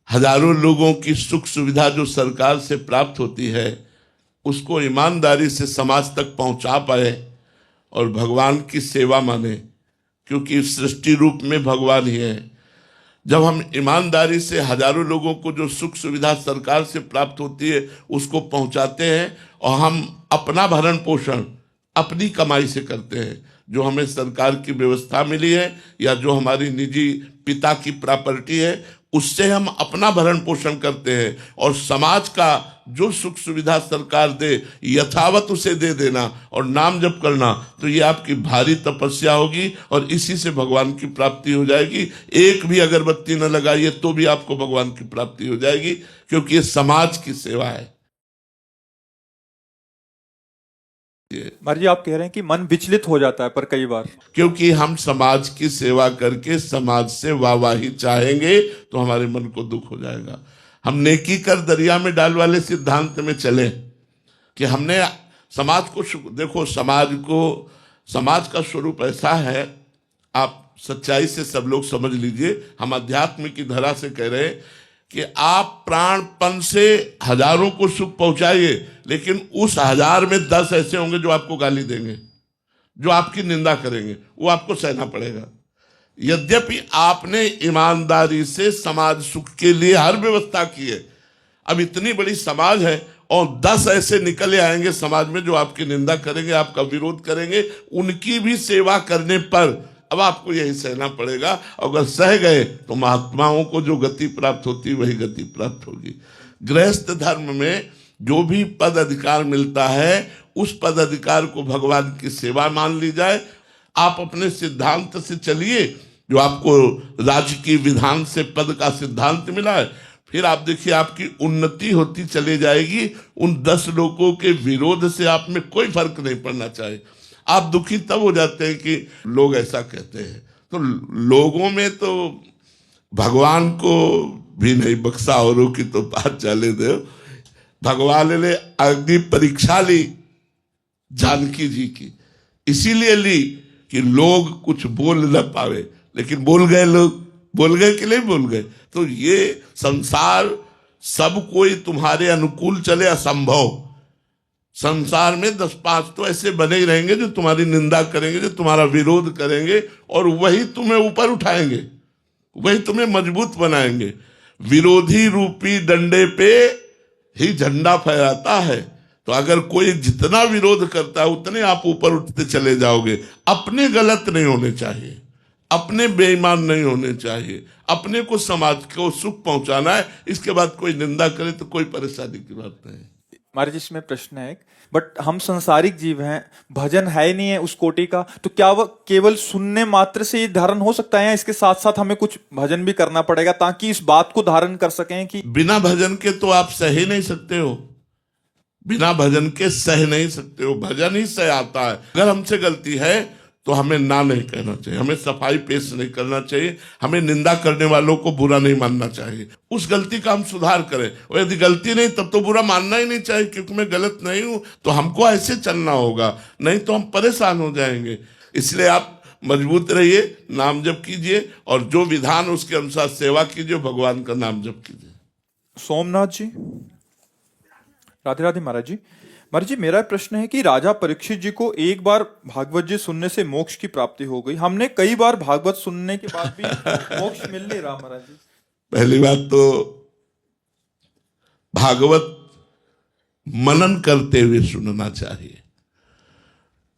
Speaker 2: हजारों लोगों की सुख सुविधा जो सरकार से प्राप्त होती है उसको ईमानदारी से समाज तक पहुंचा पाए और भगवान की सेवा माने, क्योंकि सृष्टि रूप में भगवान ही है। जब हम ईमानदारी से हजारों लोगों को जो सुख सुविधा सरकार से प्राप्त होती है उसको पहुंचाते हैं और हम अपना भरण पोषण अपनी कमाई से करते हैं, जो हमें सरकार की व्यवस्था मिली है या जो हमारी निजी पिता की प्रॉपर्टी है, उससे हम अपना भरण पोषण करते हैं, और समाज का जो सुख सुविधा सरकार दे यथावत उसे दे देना और नाम जप करना, तो ये आपकी भारी तपस्या होगी और इसी से भगवान की प्राप्ति हो जाएगी। एक भी अगरबत्ती न लगाइए तो भी आपको भगवान की प्राप्ति हो जाएगी, क्योंकि ये समाज की सेवा है।
Speaker 1: महाराज जी, आप कह रहे हैं कि मन विचलित हो जाता है पर कई बार,
Speaker 2: क्योंकि हम समाज की सेवा करके समाज से वाहवाही चाहेंगे तो हमारे मन को दुख हो जाएगा। हम नेकी कर दरिया में डाल वाले सिद्धांत में चले कि हमने समाज को देखो, समाज का स्वरूप ऐसा है, आप सच्चाई से सब लोग समझ लीजिए। हम अध्यात्म की धरा से कह रहे हैं कि आप प्राणपन से हजारों को सुख पहुंचाइए, लेकिन उस 1000 में 10 ऐसे होंगे जो आपको गाली देंगे, जो आपकी निंदा करेंगे, वो आपको सहना पड़ेगा। यद्यपि आपने ईमानदारी से समाज सुख के लिए हर व्यवस्था की है, अब इतनी बड़ी समाज है और 10 ऐसे निकले आएंगे समाज में जो आपकी निंदा करेंगे, आपका विरोध करेंगे, उनकी भी सेवा करने पर अब आपको यही सहना पड़ेगा। अगर सह गए तो महात्माओं को जो गति प्राप्त होती वही गति प्राप्त होगी। गृहस्थ धर्म में जो भी पद अधिकार मिलता है उस पद अधिकार को भगवान की सेवा मान ली जाए। आप अपने सिद्धांत से चलिए, जो आपको राजकीय विधान से पद का सिद्धांत मिला है, फिर आप देखिए आपकी उन्नति होती चली जाएगी। उन 10 लोगों के विरोध से आप में कोई फर्क नहीं पड़ना चाहिए। आप दुखी तब हो जाते हैं कि लोग ऐसा कहते हैं, तो लोगों में तो भगवान को भी नहीं बख्शा, औरों की तो बात चले दो। भगवान ने अग्नि परीक्षा ली जानकी जी की, इसीलिए ली कि लोग कुछ बोल न पावे, लेकिन बोल गए लोग, बोल गए कि नहीं बोल गए। तो ये संसार सब कोई तुम्हारे अनुकूल चले असंभव। संसार में 10-5 तो ऐसे बने ही रहेंगे जो तुम्हारी निंदा करेंगे, जो तुम्हारा विरोध करेंगे, और वही तुम्हें ऊपर उठाएंगे, वही तुम्हें मजबूत बनाएंगे। विरोधी रूपी डंडे पे ही झंडा फहराता है। तो अगर कोई जितना विरोध करता है उतने आप ऊपर उठते चले जाओगे। अपने गलत नहीं होने चाहिए, अपने बेईमान नहीं होने चाहिए, अपने को समाज को सुख पहुंचाना है। इसके बाद कोई निंदा करे तो कोई परेशानी की बात नहीं।
Speaker 1: महाराज इसमें प्रश्न है, बट हम संसारिक जीव हैं, भजन है नहीं है उस कोटि का, तो क्या वह केवल सुनने मात्र से ये धारण हो सकता है या इसके साथ साथ हमें कुछ भजन भी करना पड़ेगा ताकि इस बात को धारण कर सकें कि
Speaker 2: बिना भजन के तो आप सह ही नहीं सकते हो, बिना भजन के सह नहीं सकते हो, भजन ही सह आता है। अगर हमसे गलती है तो हमें ना नहीं कहना चाहिए, हमें सफाई पेश नहीं करना चाहिए, हमें निंदा करने वालों को बुरा नहीं मानना चाहिए। उस गलती का हम सुधार करें, और यदि गलती नहीं तब तो बुरा मानना ही नहीं चाहिए, क्योंकि मैं गलत नहीं हूं तो हमको ऐसे चलना होगा, नहीं तो हम परेशान हो जाएंगे। इसलिए आप मजबूत रहिए, नाम जप कीजिए और जो विधान उसके अनुसार सेवा कीजिए, भगवान का नाम जप कीजिए।
Speaker 1: सोमनाथ जी, राधे राधे महाराज जी। महाराज जी, मेरा प्रश्न है कि राजा परीक्षित जी को एक बार भागवत जी सुनने से मोक्ष की प्राप्ति हो गई, हमने कई बार भागवत सुनने के बाद भी मोक्ष मिल नहीं रहा महाराज जी।
Speaker 2: पहली बात तो भागवत मनन करते हुए सुनना चाहिए।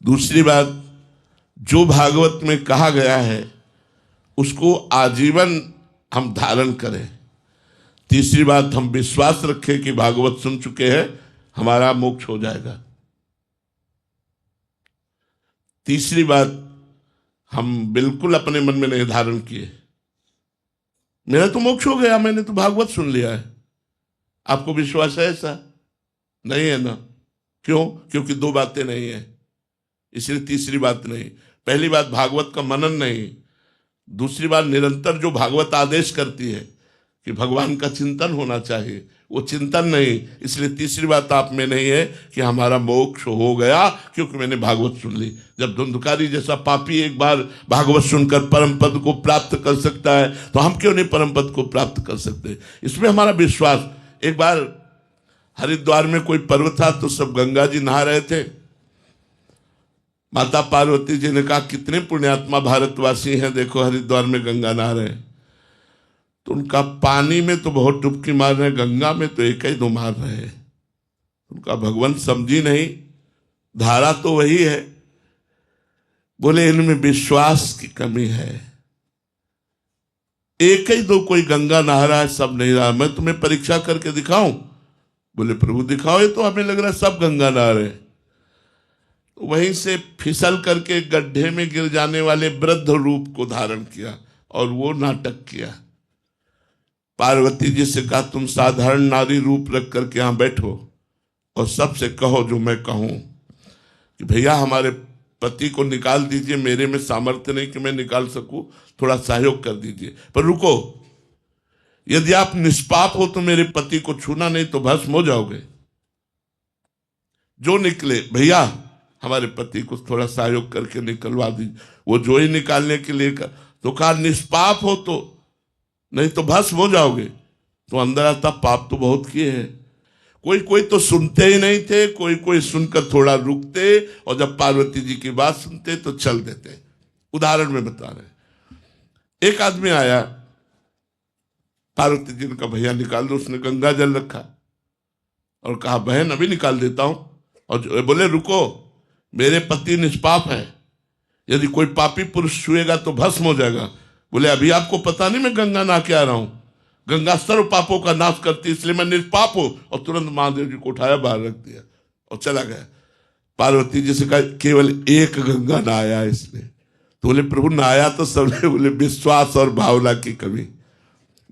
Speaker 2: दूसरी बात, जो भागवत में कहा गया है उसको आजीवन हम धारण करें। तीसरी बात, हम विश्वास रखें कि भागवत सुन चुके हैं, हमारा मोक्ष हो जाएगा। तीसरी बात, हम बिल्कुल अपने मन में नहीं धारण किए मेरा तो मोक्ष हो गया, मैंने तो भागवत सुन लिया है। आपको विश्वास है ऐसा? नहीं है ना? क्यों? क्योंकि दो बातें नहीं है, इसलिए तीसरी बात नहीं। पहली बात, भागवत का मनन नहीं। दूसरी बात, निरंतर जो भागवत आदेश करती है कि भगवान का चिंतन होना चाहिए, वो चिंतन नहीं। इसलिए तीसरी बात आप में नहीं है कि हमारा मोक्ष हो गया क्योंकि मैंने भागवत सुन ली। जब धुंधकारी जैसा पापी एक बार भागवत सुनकर परम पद को प्राप्त कर सकता है, तो हम क्यों नहीं परम पद को प्राप्त कर सकते? इसमें हमारा विश्वास। एक बार हरिद्वार में कोई पर्व था, तो सब गंगा जी नहा रहे थे। माता पार्वती जी ने कहा, कितने पुण्यात्मा भारतवासी हैं, देखो हरिद्वार में गंगा नहा रहे हैं। तो उनका पानी में तो बहुत डुबकी मार रहे हैं, गंगा में तो एक ही दो मार रहे हैं। उनका भगवान समझी नहीं, धारा तो वही है। बोले इनमें विश्वास की कमी है, एक ही दो कोई गंगा नहा रहा है, सब नहीं रहा। मैं तुम्हें परीक्षा करके दिखाऊं? बोले प्रभु दिखाओ, ये तो हमें लग रहा है सब गंगा नहा रहे हैं। तो वहीं से फिसल करके गड्ढे में गिर जाने वाले वृद्ध रूप को धारण किया और वो नाटक किया। पार्वती जी से कहा, तुम साधारण नारी रूप रख करके यहां बैठो और सबसे कहो जो मैं कहूं कि भैया हमारे पति को निकाल दीजिए, मेरे में सामर्थ्य नहीं कि मैं निकाल सकूं, थोड़ा सहयोग कर दीजिए। पर रुको, यदि आप निष्पाप हो तो मेरे पति को छूना नहीं तो भस्म हो जाओगे। जो निकले, भैया हमारे पति को थोड़ा सहयोग करके निकलवा दीजिए। वो जो ही निकालने के लिए तो कहा, निष्पाप हो तो, नहीं तो भस्म हो जाओगे। तो अंदर आता, पाप तो बहुत किए हैं। कोई कोई तो सुनते ही नहीं थे, कोई कोई सुनकर थोड़ा रुकते, और जब पार्वती जी की बात सुनते तो चल देते। उदाहरण में बता रहे। एक आदमी आया, पार्वती जी ने कहा, भैया निकाल दो। उसने गंगा जल रखा और कहा, बहन अभी निकाल देता हूं। और बोले रुको, मेरे पति निष्पाप है, यदि कोई पापी पुरुष छुएगा तो भस्म हो जाएगा। बोले अभी आपको पता नहीं मैं गंगा नहा के आ रहा हूं, गंगा सर्व पापों का नाश करती, इसलिए मैं निष्पाप हूं। और तुरंत महादेव जी को उठाया, बाहर रख दिया और चला गया। पार्वती जी से कहा, केवल एक गंगा नहाया इसने। तो बोले प्रभु नहाया तो सबने। बोले विश्वास और भावना की कमी।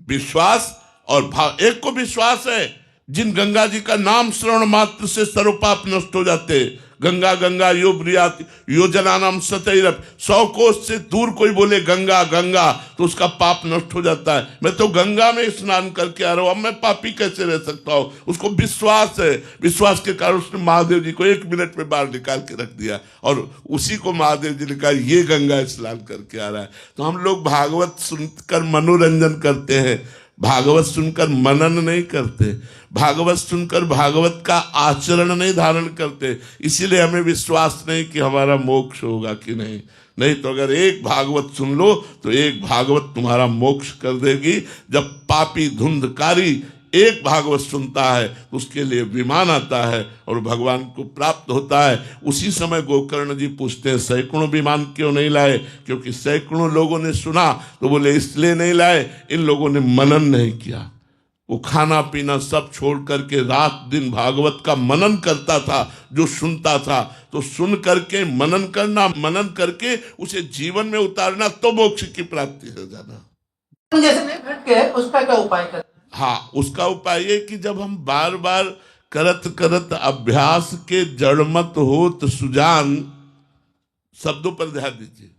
Speaker 2: विश्वास और भाव, एक को विश्वास है, जिन गंगा जी का नाम श्रवण मात्र से सर्व पाप नष्ट हो जाते। गंगा गंगा यो ब्रियात योजना नाम सतैरप, 100 कोस से दूर कोई बोले गंगा गंगा तो उसका पाप नष्ट हो जाता है। मैं तो गंगा में स्नान करके आ रहा हूं, अब मैं पापी कैसे रह सकता हूं? उसको विश्वास है। विश्वास के कारण उसने महादेव जी को 1 मिनट में बाहर निकाल के रख दिया और उसी को महादेव जी ने कहा, ये गंगा स्नान करके आ रहा है। तो हम लोग भागवत सुनकर मनोरंजन करते हैं, भागवत सुनकर मनन नहीं करते, भागवत सुनकर भागवत का आचरण नहीं धारण करते। इसीलिए हमें विश्वास नहीं कि हमारा मोक्ष होगा कि नहीं। नहीं तो अगर एक भागवत सुन लो तो एक भागवत तुम्हारा मोक्ष कर देगी। जब पापी धुंधकारी एक भागवत सुनता है तो उसके लिए विमान आता है और भगवान को प्राप्त होता है। उसी समय गोकर्ण जी पूछते हैं, सैकड़ों विमान क्यों नहीं लाए? क्योंकि सैकड़ों लोगों ने सुना। तो बोले इसलिए नहीं लाए, इन लोगों ने मनन नहीं किया। वो खाना पीना सब छोड़ करके रात दिन भागवत का मनन करता था। जो सुनता था तो सुन करके मनन करना, मनन करके उसे जीवन में उतारना, तो मोक्ष की प्राप्ति हो जाना।
Speaker 3: जैसे नहीं भटके, उसका क्या उपाय करें?
Speaker 2: हाँ, उसका उपाय ये कि जब हम बार बार करत करत अभ्यास के जड़मत होत सुजान, शब्दों पर ध्यान दीजिए।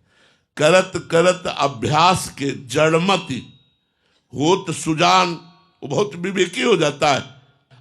Speaker 2: करत करत अभ्यास के जड़मति होत सुजान, वो बहुत विवेकी हो जाता है।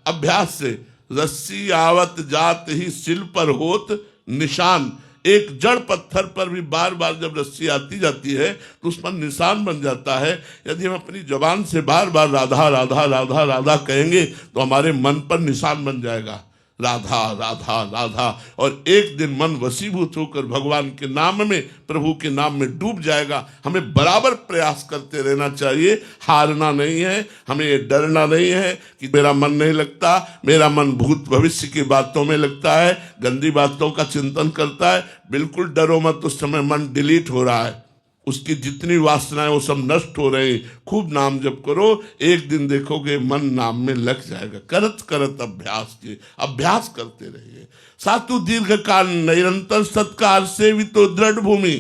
Speaker 2: अभ्यास से रस्सी आवत जात ही सिल पर होत निशान। एक जड़ पत्थर पर भी बार बार जब रस्सी आती जाती है तो उस पर निशान बन जाता है। यदि हम अपनी जबान से बार बार राधा राधा राधा राधा कहेंगे तो हमारे मन पर निशान बन जाएगा, राधा राधा राधा, और एक दिन मन वशीभूत होकर भगवान के नाम में, प्रभु के नाम में डूब जाएगा। हमें बराबर प्रयास करते रहना चाहिए, हारना नहीं है, हमें ये डरना नहीं है कि मेरा मन नहीं लगता, मेरा मन भूत भविष्य की बातों में लगता है, गंदी बातों का चिंतन करता है। बिल्कुल डरो मत, उस समय मन डिलीट हो रहा है, उसकी जितनी वासनाएं वो सब नष्ट हो रही। खूब नाम जप करो, एक दिन देखोगे मन नाम में लग जाएगा। करत करत अभ्यास के, अभ्यास करते रहिए। सातु दीर्घ काल निरंतर सत्कार से भी तो दृढ़ भूमि।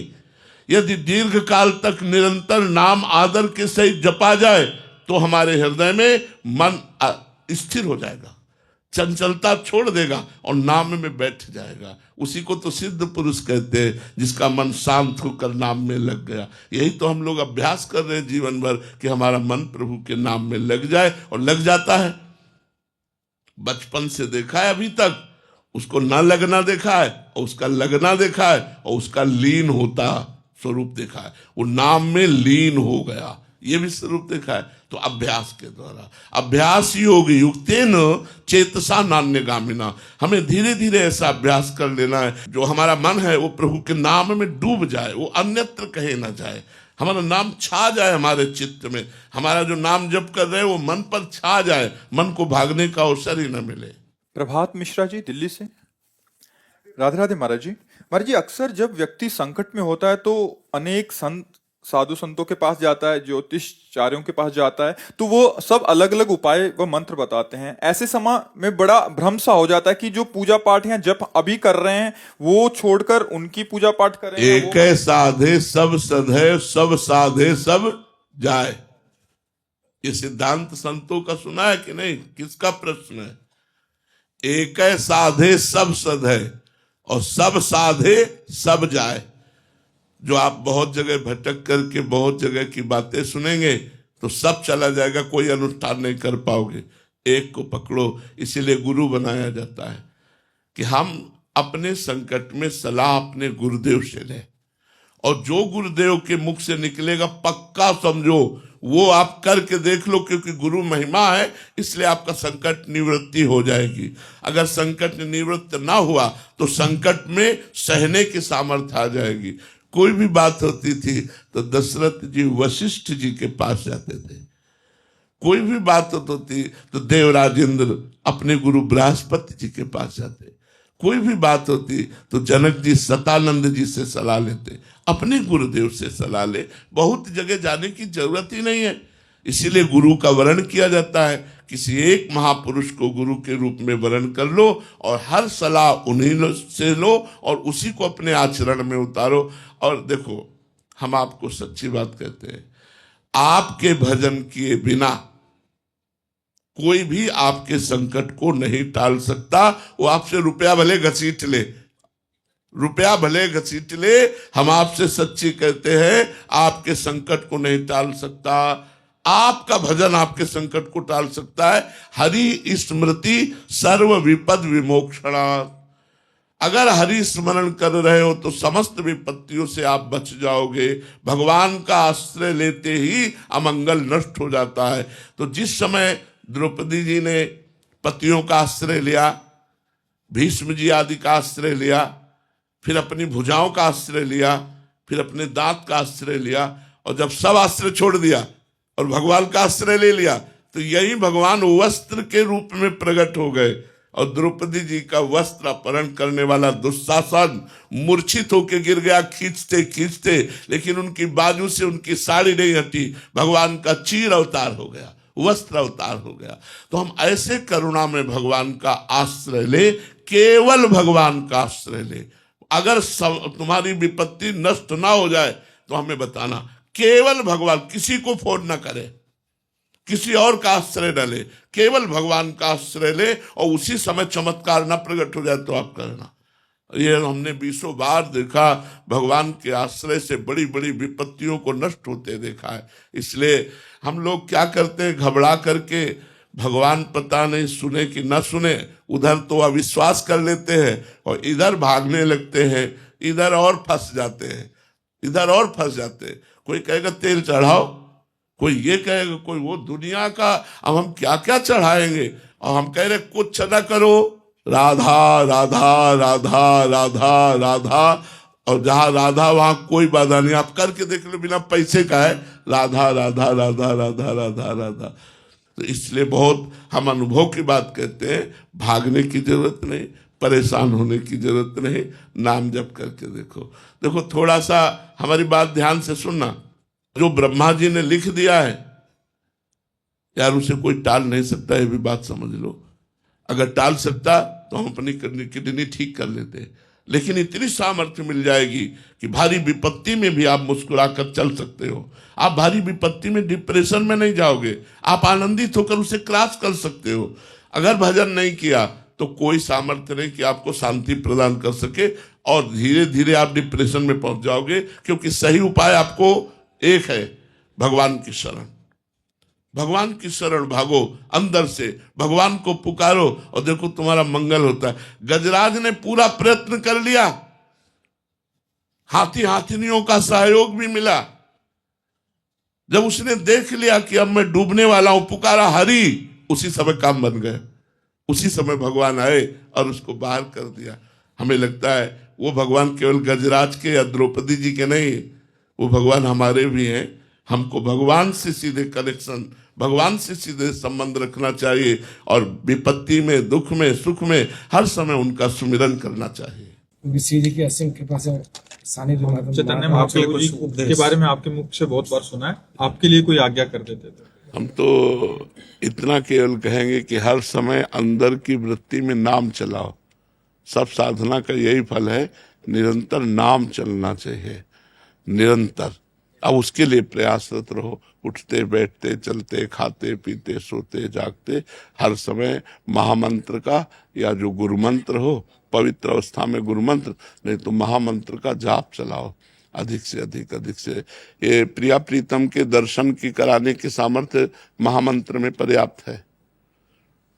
Speaker 2: यदि दीर्घ काल तक निरंतर नाम आदर के सहित जपा जाए तो हमारे हृदय में मन स्थिर हो जाएगा, चंचलता छोड़ देगा और नाम में बैठ जाएगा। उसी को तो सिद्ध पुरुष कहते हैं, जिसका मन शांत होकर नाम में लग गया। यही तो हम लोग अभ्यास कर रहे हैं जीवन भर कि हमारा मन प्रभु के नाम में लग जाए, और लग जाता है। बचपन से देखा है अभी तक, उसको न लगना देखा है, और उसका लगना देखा है, और उसका लीन होता स्वरूप देखा है। वो नाम में लीन हो गया, ये भी स्वरूप देखा है। तो अभ्यास के द्वारा, अभ्यास योग युक्तेन चेतसा नान्यगामिना, हमें धीरे धीरे ऐसा अभ्यास कर लेना है जो हमारा मन है वो प्रभु के नाम में डूब जाए, वो अन्यत्र कहे ना जाए। हमारा नाम छा जाए हमारे चित्त में, हमारा जो नाम जप कर रहे हैं वो मन पर छा जाए, मन को भागने का अवसर ही न मिले।
Speaker 1: प्रभात मिश्रा जी दिल्ली से। राधे राधे महाराज जी। महाराज जी, अक्सर जब व्यक्ति संकट में होता है तो अनेक संत, साधु संतों के पास जाता है, ज्योतिषचार्यों के पास जाता है, तो वो सब अलग अलग उपाय व मंत्र बताते हैं। ऐसे समय में बड़ा भ्रम सा हो जाता है कि जो पूजा पाठ या जप अभी कर रहे हैं वो छोड़कर उनकी पूजा पाठ करें।
Speaker 2: एक साधे सब सधे, सब साधे सब जाए। ये सिद्धांत संतों का सुना है कि नहीं? किसका प्रश्न है? एक साधे सब सधे और सब साधे सब जाए। जो आप बहुत जगह भटक करके बहुत जगह की बातें सुनेंगे तो सब चला जाएगा, कोई अनुष्ठान नहीं कर पाओगे। एक को पकड़ो। इसीलिए गुरु बनाया जाता है कि हम अपने संकट में सलाह अपने गुरुदेव से लें, और जो गुरुदेव के मुख से निकलेगा पक्का समझो वो आप करके देख लो, क्योंकि गुरु महिमा है, इसलिए आपका संकट निवृत्ति हो जाएगी। अगर संकट निवृत्त ना हुआ तो संकट में सहने की सामर्थ्य आ जाएगी। कोई भी बात होती थी तो दशरथ जी वशिष्ठ जी के पास जाते थे, कोई भी बात होती तो देवराज इंद्र अपने गुरु बृहस्पति जी के पास जाते, कोई भी बात होती तो जनक जी सतानंद जी से सलाह लेते, अपने गुरुदेव से सलाह ले। बहुत जगह जाने की जरूरत ही नहीं है। इसीलिए गुरु का वर्ण किया जाता है। किसी एक महापुरुष को गुरु के रूप में वर्ण कर लो और हर सलाह उन्हीं से लो और उसी को अपने आचरण में उतारो। और देखो, हम आपको सच्ची बात कहते हैं, आपके भजन किए बिना कोई भी आपके संकट को नहीं टाल सकता। वो आपसे रुपया भले घसीट ले, रुपया भले घसीट ले, हम आपसे सच्ची कहते हैं, आपके संकट को नहीं टाल सकता। आपका भजन आपके संकट को टाल सकता है। हरि स्मृति सर्व विपद विमोक्षणा। अगर हरि स्मरण कर रहे हो तो समस्त विपत्तियों से आप बच जाओगे। भगवान का आश्रय लेते ही अमंगल नष्ट हो जाता है। तो जिस समय द्रौपदी जी ने पतियों का आश्रय लिया, भीष्म जी आदि का आश्रय लिया, फिर अपनी भुजाओं का आश्रय लिया, फिर अपने दांत का आश्रय लिया, और जब सब आश्रय छोड़ दिया और भगवान का आश्रय ले लिया तो यही भगवान वस्त्र के रूप में प्रकट हो गए। और द्रौपदी जी का वस्त्र अपहरण करने वाला दुशासन मूर्छित होकर गिर गया खींचते खींचते, लेकिन उनकी बाजू से उनकी साड़ी नहीं हटी। भगवान का चीर अवतार हो गया, वस्त्र अवतार हो गया। तो हम ऐसे करुणा में भगवान का आश्रय ले, केवल भगवान का आश्रय ले। अगर तुम्हारी विपत्ति नष्ट ना हो जाए तो हमें बताना, केवल भगवान, किसी को फोन ना करे, किसी और का आश्रय न ले, केवल भगवान का आश्रय ले, और उसी समय चमत्कार न प्रकट हो जाए तो आप करना। ये हमने 20 बार देखा, भगवान के आश्रय से बड़ी बड़ी विपत्तियों को नष्ट होते देखा है। इसलिए हम लोग क्या करते हैं, घबरा करके भगवान पता नहीं सुने कि न सुने, उधर तो अविश्वास कर लेते हैं और इधर भागने लगते हैं इधर और फंस जाते हैं, इधर और फंस जाते हैं। कोई कहेगा तेल चढ़ाओ, कोई ये कहेगा, कोई वो, दुनिया का अब हम क्या क्या चढ़ाएंगे। और हम कह रहे कुछ न करो, राधा राधा राधा राधा राधा, और जहां राधा वहां कोई बाधा नहीं। आप करके देख लो, बिना पैसे का है, राधा राधा राधा राधा राधा राधा। तो इसलिए बहुत हम अनुभव की बात कहते हैं, भागने की जरूरत नहीं, परेशान होने की जरूरत नहीं, नाम जप करके देखो। देखो थोड़ा सा हमारी बात ध्यान से सुनना, जो ब्रह्मा जी ने लिख दिया है यार, उसे कोई टाल नहीं सकता, ये भी बात समझ लो। अगर टाल सकता तो हम अपनी किडनी ठीक कर लेते, लेकिन इतनी सामर्थ्य मिल जाएगी कि भारी विपत्ति में भी आप मुस्कुराकर चल सकते हो। आप भारी विपत्ति में डिप्रेशन में नहीं जाओगे, आप आनंदित होकर उसे क्रॉस कर सकते हो। अगर भजन नहीं किया तो कोई सामर्थ्य नहीं कि आपको शांति प्रदान कर सके, और धीरे धीरे आप डिप्रेशन में पहुंच जाओगे। क्योंकि सही उपाय आपको एक है, भगवान की शरण। भगवान की शरण भागो, अंदर से भगवान को पुकारो, और देखो तुम्हारा मंगल होता है। गजराज ने पूरा प्रयत्न कर लिया, हाथी हाथिनियों का सहयोग भी मिला। जब उसने देख लिया कि अब मैं डूबने वाला हूं, पुकारा हरि, उसी समय काम बन गए। उसी समय भगवान आए और उसको बाहर कर दिया। हमें लगता है वो भगवान केवल गजराज के या द्रौपदी जी के नहीं, वो भगवान हमारे भी हैं। हमको भगवान से सीधे कनेक्शन, भगवान से सीधे संबंध रखना चाहिए, और विपत्ति में, दुख में, सुख में हर समय उनका सुमिरन करना चाहिए।
Speaker 4: क्योंकि श्री जी की असीम कृपा से सानिध्य में
Speaker 1: चैतन्य महाप्रभु जी के बारे में आपके मुख से बहुत बार सुना है, आपके लिए कोई आज्ञा कर देते थे?
Speaker 2: हम तो इतना केवल कहेंगे कि हर समय अंदर की वृत्ति में नाम चलाओ। सब साधना का यही फल है, निरंतर नाम चलना चाहिए, निरंतर। अब उसके लिए प्रयासरत रहो, उठते बैठते चलते खाते पीते सोते जागते हर समय महामंत्र का, या जो गुरु मंत्र हो, पवित्र अवस्था में गुरु मंत्र, नहीं तो महामंत्र का जाप चलाओ अधिक से अधिक, अधिक से। ये प्रिया प्रीतम के दर्शन की कराने की सामर्थ्य महामंत्र में पर्याप्त है।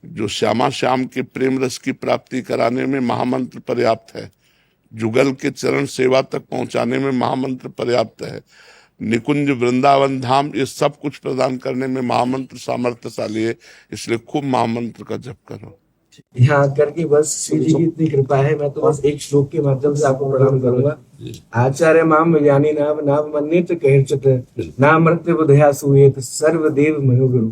Speaker 2: जो श्यामा श्याम के प्रेम रस की प्राप्ति कराने में महामंत्र पर्याप्त है। जुगल के चरण सेवा तक पहुंचाने में महामंत्र पर्याप्त है। निकुंज वृंदावन धाम, ये सब कुछ प्रदान करने में महामंत्र सामर्थ्यशाली है। इसलिए खूब महामंत्र का जप करो।
Speaker 4: यहाँ आकर के बस श्री जी की इतनी कृपा है। मैं तो बस एक श्लोक के माध्यम से आपको प्रणाम करूंगा। आचार्य माम ज्ञानी नाम नाम मन्येत कहचत नामृत्य बुधया सुयेत सर्वदेव मनोगुरु।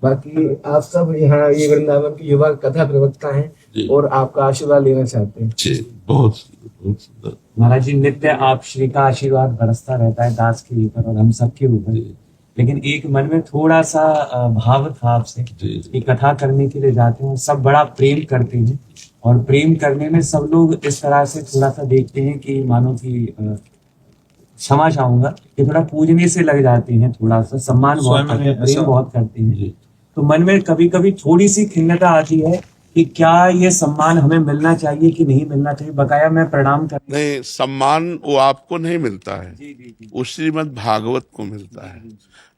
Speaker 4: बाकी आप सब यहाँ ये वृंदावन की युवा कथा प्रवक्ता हैं और आपका आशीर्वाद लेना चाहते हैं।
Speaker 2: बहुत सुंदर
Speaker 5: महाराज जी, नित्य आप श्री का आशीर्वाद बरसता रहता है दास के ऊपर और हम सबके ऊपर। लेकिन एक मन में थोड़ा सा भाव था आपसे कि कथा करने के लिए जाते हैं, सब बड़ा प्रेम करते हैं, और प्रेम करने में सब लोग इस तरह से थोड़ा सा देखते हैं कि मानो कि क्षमा चाहूंगा कि थोड़ा पूजने से लग जाते हैं, थोड़ा सा सम्मान बहुत करते हैं, प्रेम बहुत करते हैं। तो मन में कभी कभी थोड़ी सी खिन्नता आती है कि क्या ये सम्मान हमें मिलना चाहिए कि नहीं मिलना चाहिए। बकाया मैं प्रणाम कर
Speaker 2: नहीं, सम्मान वो आपको नहीं मिलता है, वो श्रीमद् भागवत को मिलता है।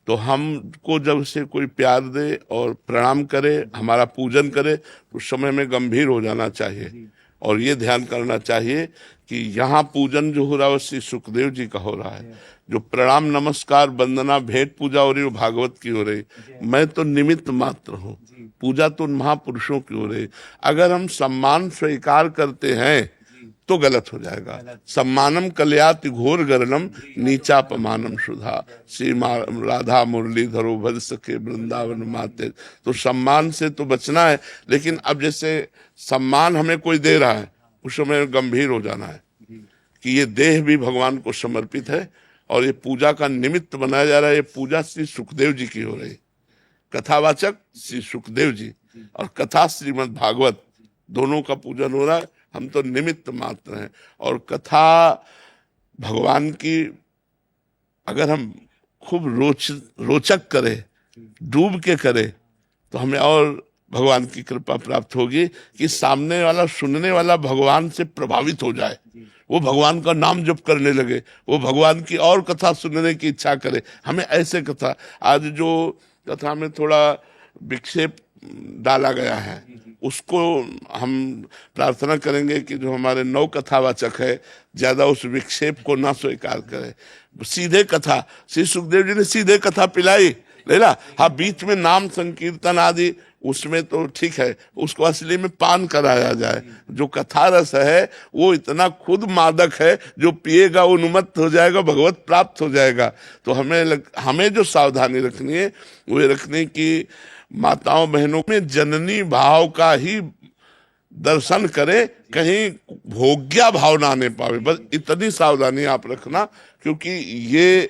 Speaker 2: तो हमको जब से कोई प्यार दे और प्रणाम करे, हमारा पूजन करे, तो उस समय में गंभीर हो जाना चाहिए और ये ध्यान करना चाहिए कि यहाँ पूजन जो हो रहा है वो श्री सुखदेव जी का हो रहा है। जो प्रणाम नमस्कार वंदना भेंट पूजा हो रही है वो भागवत की हो रही, मैं तो निमित्त मात्र हूँ, पूजा तो महापुरुषों की हो रही। अगर हम सम्मान स्वीकार करते हैं तो गलत हो जाएगा। सम्मानम कल्याति घोर गरनम नीचापमानम सुधा, श्री राधा मुरलीधरो भज सके वृंदावन माते। तो सम्मान से तो बचना है, लेकिन अब जैसे सम्मान हमें कोई दे रहा है उस समय गंभीर हो जाना है कि ये देह भी भगवान को समर्पित है और ये पूजा का निमित्त बनाया जा रहा है। ये पूजा श्री सुखदेव जी की हो रही, कथावाचक श्री सुखदेव जी और कथा श्रीमद् भागवत, दोनों का पूजन हो रहा है। हम तो निमित्त मात्र हैं। और कथा भगवान की अगर हम खूब रोचक करें, डूब के करें, तो हमें और भगवान की कृपा प्राप्त होगी कि सामने वाला, सुनने वाला भगवान से प्रभावित हो जाए, वो भगवान का नाम जप करने लगे, वो भगवान की और कथा सुनने की इच्छा करे। हमें ऐसे कथा, आज जो कथा में थोड़ा विक्षेप डाला गया है, उसको हम प्रार्थना करेंगे कि जो हमारे नौ कथावाचक है ज्यादा उस विक्षेप को ना स्वीकार करे। सीधे कथा, श्री सुखदेव जी ने सीधे कथा पिलाई लेला। हाँ, बीच में नाम संकीर्तन आदि उसमें तो ठीक है, उसको असली में पान कराया जाए। जो कथा रस है वो इतना खुद मादक है, जो पिएगा वो उन्मत्त हो जाएगा, भगवत प्राप्त हो जाएगा। तो हमें जो सावधानी रखनी है वो ये रखनी कि माताओं बहनों में जननी भाव का ही दर्शन करे, कहीं भोग्या भाव ना आने पावे। बस इतनी सावधानी आप रखना, क्योंकि ये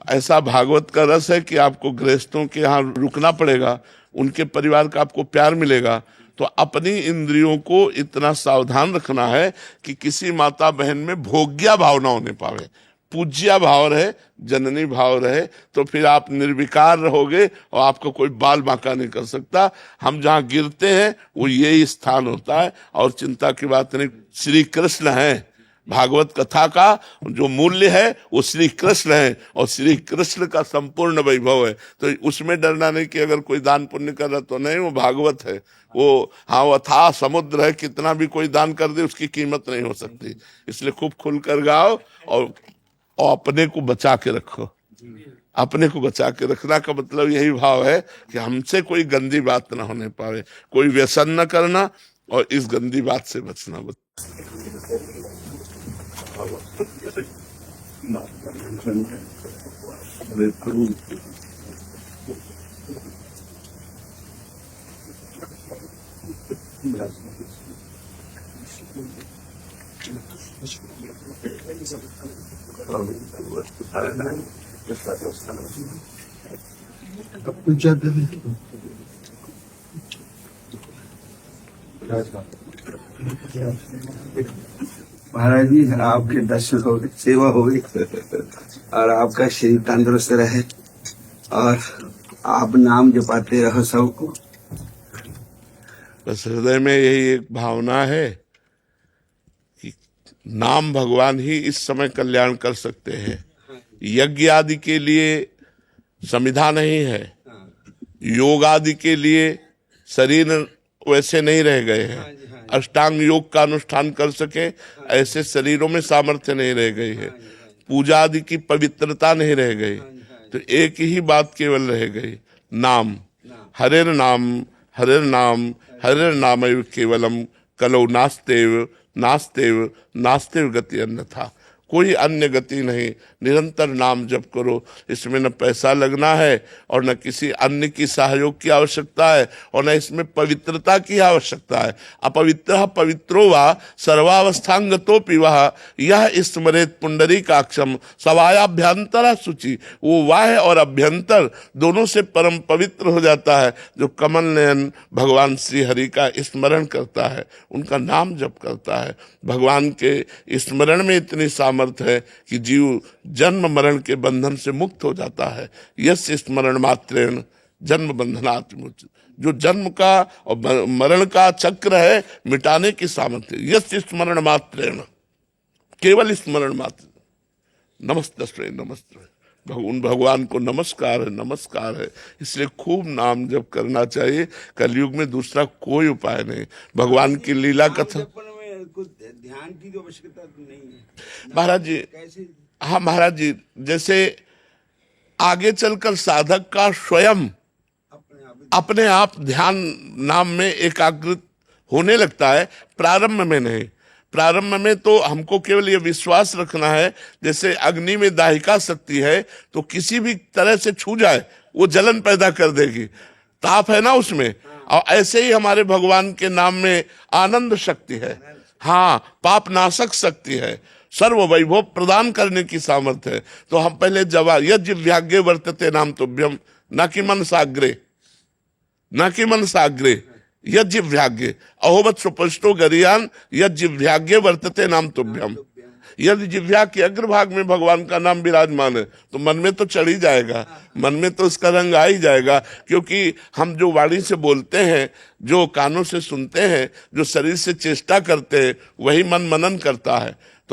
Speaker 2: ऐसा भागवत का रस है कि आपको गृहस्थों के यहाँ रुकना पड़ेगा, उनके परिवार का आपको प्यार मिलेगा। तो अपनी इंद्रियों को इतना सावधान रखना है कि किसी माता बहन में भोग्या भाव ना होने पावे, पूज्या भाव रहे, जननी भाव रहे, तो फिर आप निर्विकार रहोगे और आपको कोई बाल बांका नहीं कर सकता। हम जहाँ गिरते हैं वो यही स्थान होता है, और चिंता की बात नहीं। श्री कृष्ण है, भागवत कथा का जो मूल्य है वो श्री कृष्ण है, और श्री कृष्ण का संपूर्ण वैभव है। तो उसमें डरना नहीं कि अगर कोई दान पुण्य कर रहा तो नहीं, वो भागवत है। वो हाँ, वो अथाह समुद्र है, कितना भी कोई दान कर दे उसकी कीमत नहीं हो सकती। इसलिए खूब खुलकर गाओ और अपने को बचा के रखो। अपने को बचा के रखना का मतलब यही भाव है कि हमसे कोई गंदी बात ना होने पावे, कोई व्यसन न करना और इस गंदी बात से बचना।
Speaker 6: महाराज जी, आपके दर्शन हो गए, सेवा हो गई, और आपका शरीर तंदुरुस्त रहे, और आप नाम जपाते रहो सबको।
Speaker 2: बस हृदय में यही एक भावना है कि नाम भगवान ही इस समय कल्याण कर सकते हैं। यज्ञ आदि के लिए संविधा नहीं है, योग आदि के लिए शरीर वैसे नहीं रह गए हैं, अष्टांग योग का अनुष्ठान कर सके ऐसे शरीरों में सामर्थ्य नहीं रह गई है, पूजा आदि की पवित्रता नहीं रह गई। तो एक ही बात केवल रह गई, नाम। हरेर नाम, हरेर नाम, हरेर नामैव केवलम कलौ नास्तेव नास्तेव नास्तेव गति अन्यथा। कोई अन्य गति नहीं, निरंतर नाम जप करो। इसमें न पैसा लगना है और न किसी अन्य की सहयोग की आवश्यकता है, और न इसमें पवित्रता की आवश्यकता है। अपवित्र पवित्रो वा सर्वावस्थांगतोपि वह यह स्मरेत पुंडरीकाक्षम सवायाभ्यंतरा शुचि। वो वाह और अभ्यंतर दोनों से परम पवित्र हो जाता है जो कमल नयन भगवान श्री हरि का स्मरण करता है, उनका नाम जप करता है। भगवान के स्मरण में इतनी सामर्थ्य है कि जीव जन्म मरण के बंधन से मुक्त हो जाता है। यस स्मरण मात्रेण जन्म बंधनात् मुच्यते। जो जन्म का और मरण का चक्र है मिटाने की सामर्थ्य, यस स्मरण मात्रेण, केवल स्मरण मात्र। नमस्ते नमस्ते, उन भगवान को नमस्कार है, नमस्कार है। इसलिए खूब नाम जप करना चाहिए। कलयुग में दूसरा कोई उपाय नहीं। भगवान की लीला कथा,
Speaker 6: ध्यान की तो आवश्यकता नहीं है
Speaker 2: महाराज जी। हाँ महाराज जी, जैसे आगे चलकर साधक का स्वयं अपने आप ध्यान नाम में एकाग्रित होने लगता है, प्रारंभ में नहीं। प्रारंभ में तो हमको केवल ये विश्वास रखना है, जैसे अग्नि में दाहिका शक्ति है तो किसी भी तरह से छू जाए वो जलन पैदा कर देगी, ताप है ना उसमें। और ऐसे ही हमारे भगवान के नाम में आनंद शक्ति है, हाँ, पाप नाशक शक्ति है, सर्व वैभव प्रदान करने की सामर्थ्य है। तो हम पहले जवाब यज्ञ वर्तते नाम तुभ्यम, न कि मन साग्रे, न कि मन साग्रे, यज्ञ अहोवत सुपष्टो गरियान यज्ञ वर्तते नाम तुभ्यम। यदि जिह्वा के अग्रभाग में भगवान का नाम विराजमान है तो मन में तो चढ़ ही जाएगा, मन में तो उसका रंग आ ही जाएगा। क्योंकि हम जो वाणी से बोलते हैं, जो कानों से सुनते हैं, जो शरीर से चेष्टा करते हैं, वही मन मनन करता है। तो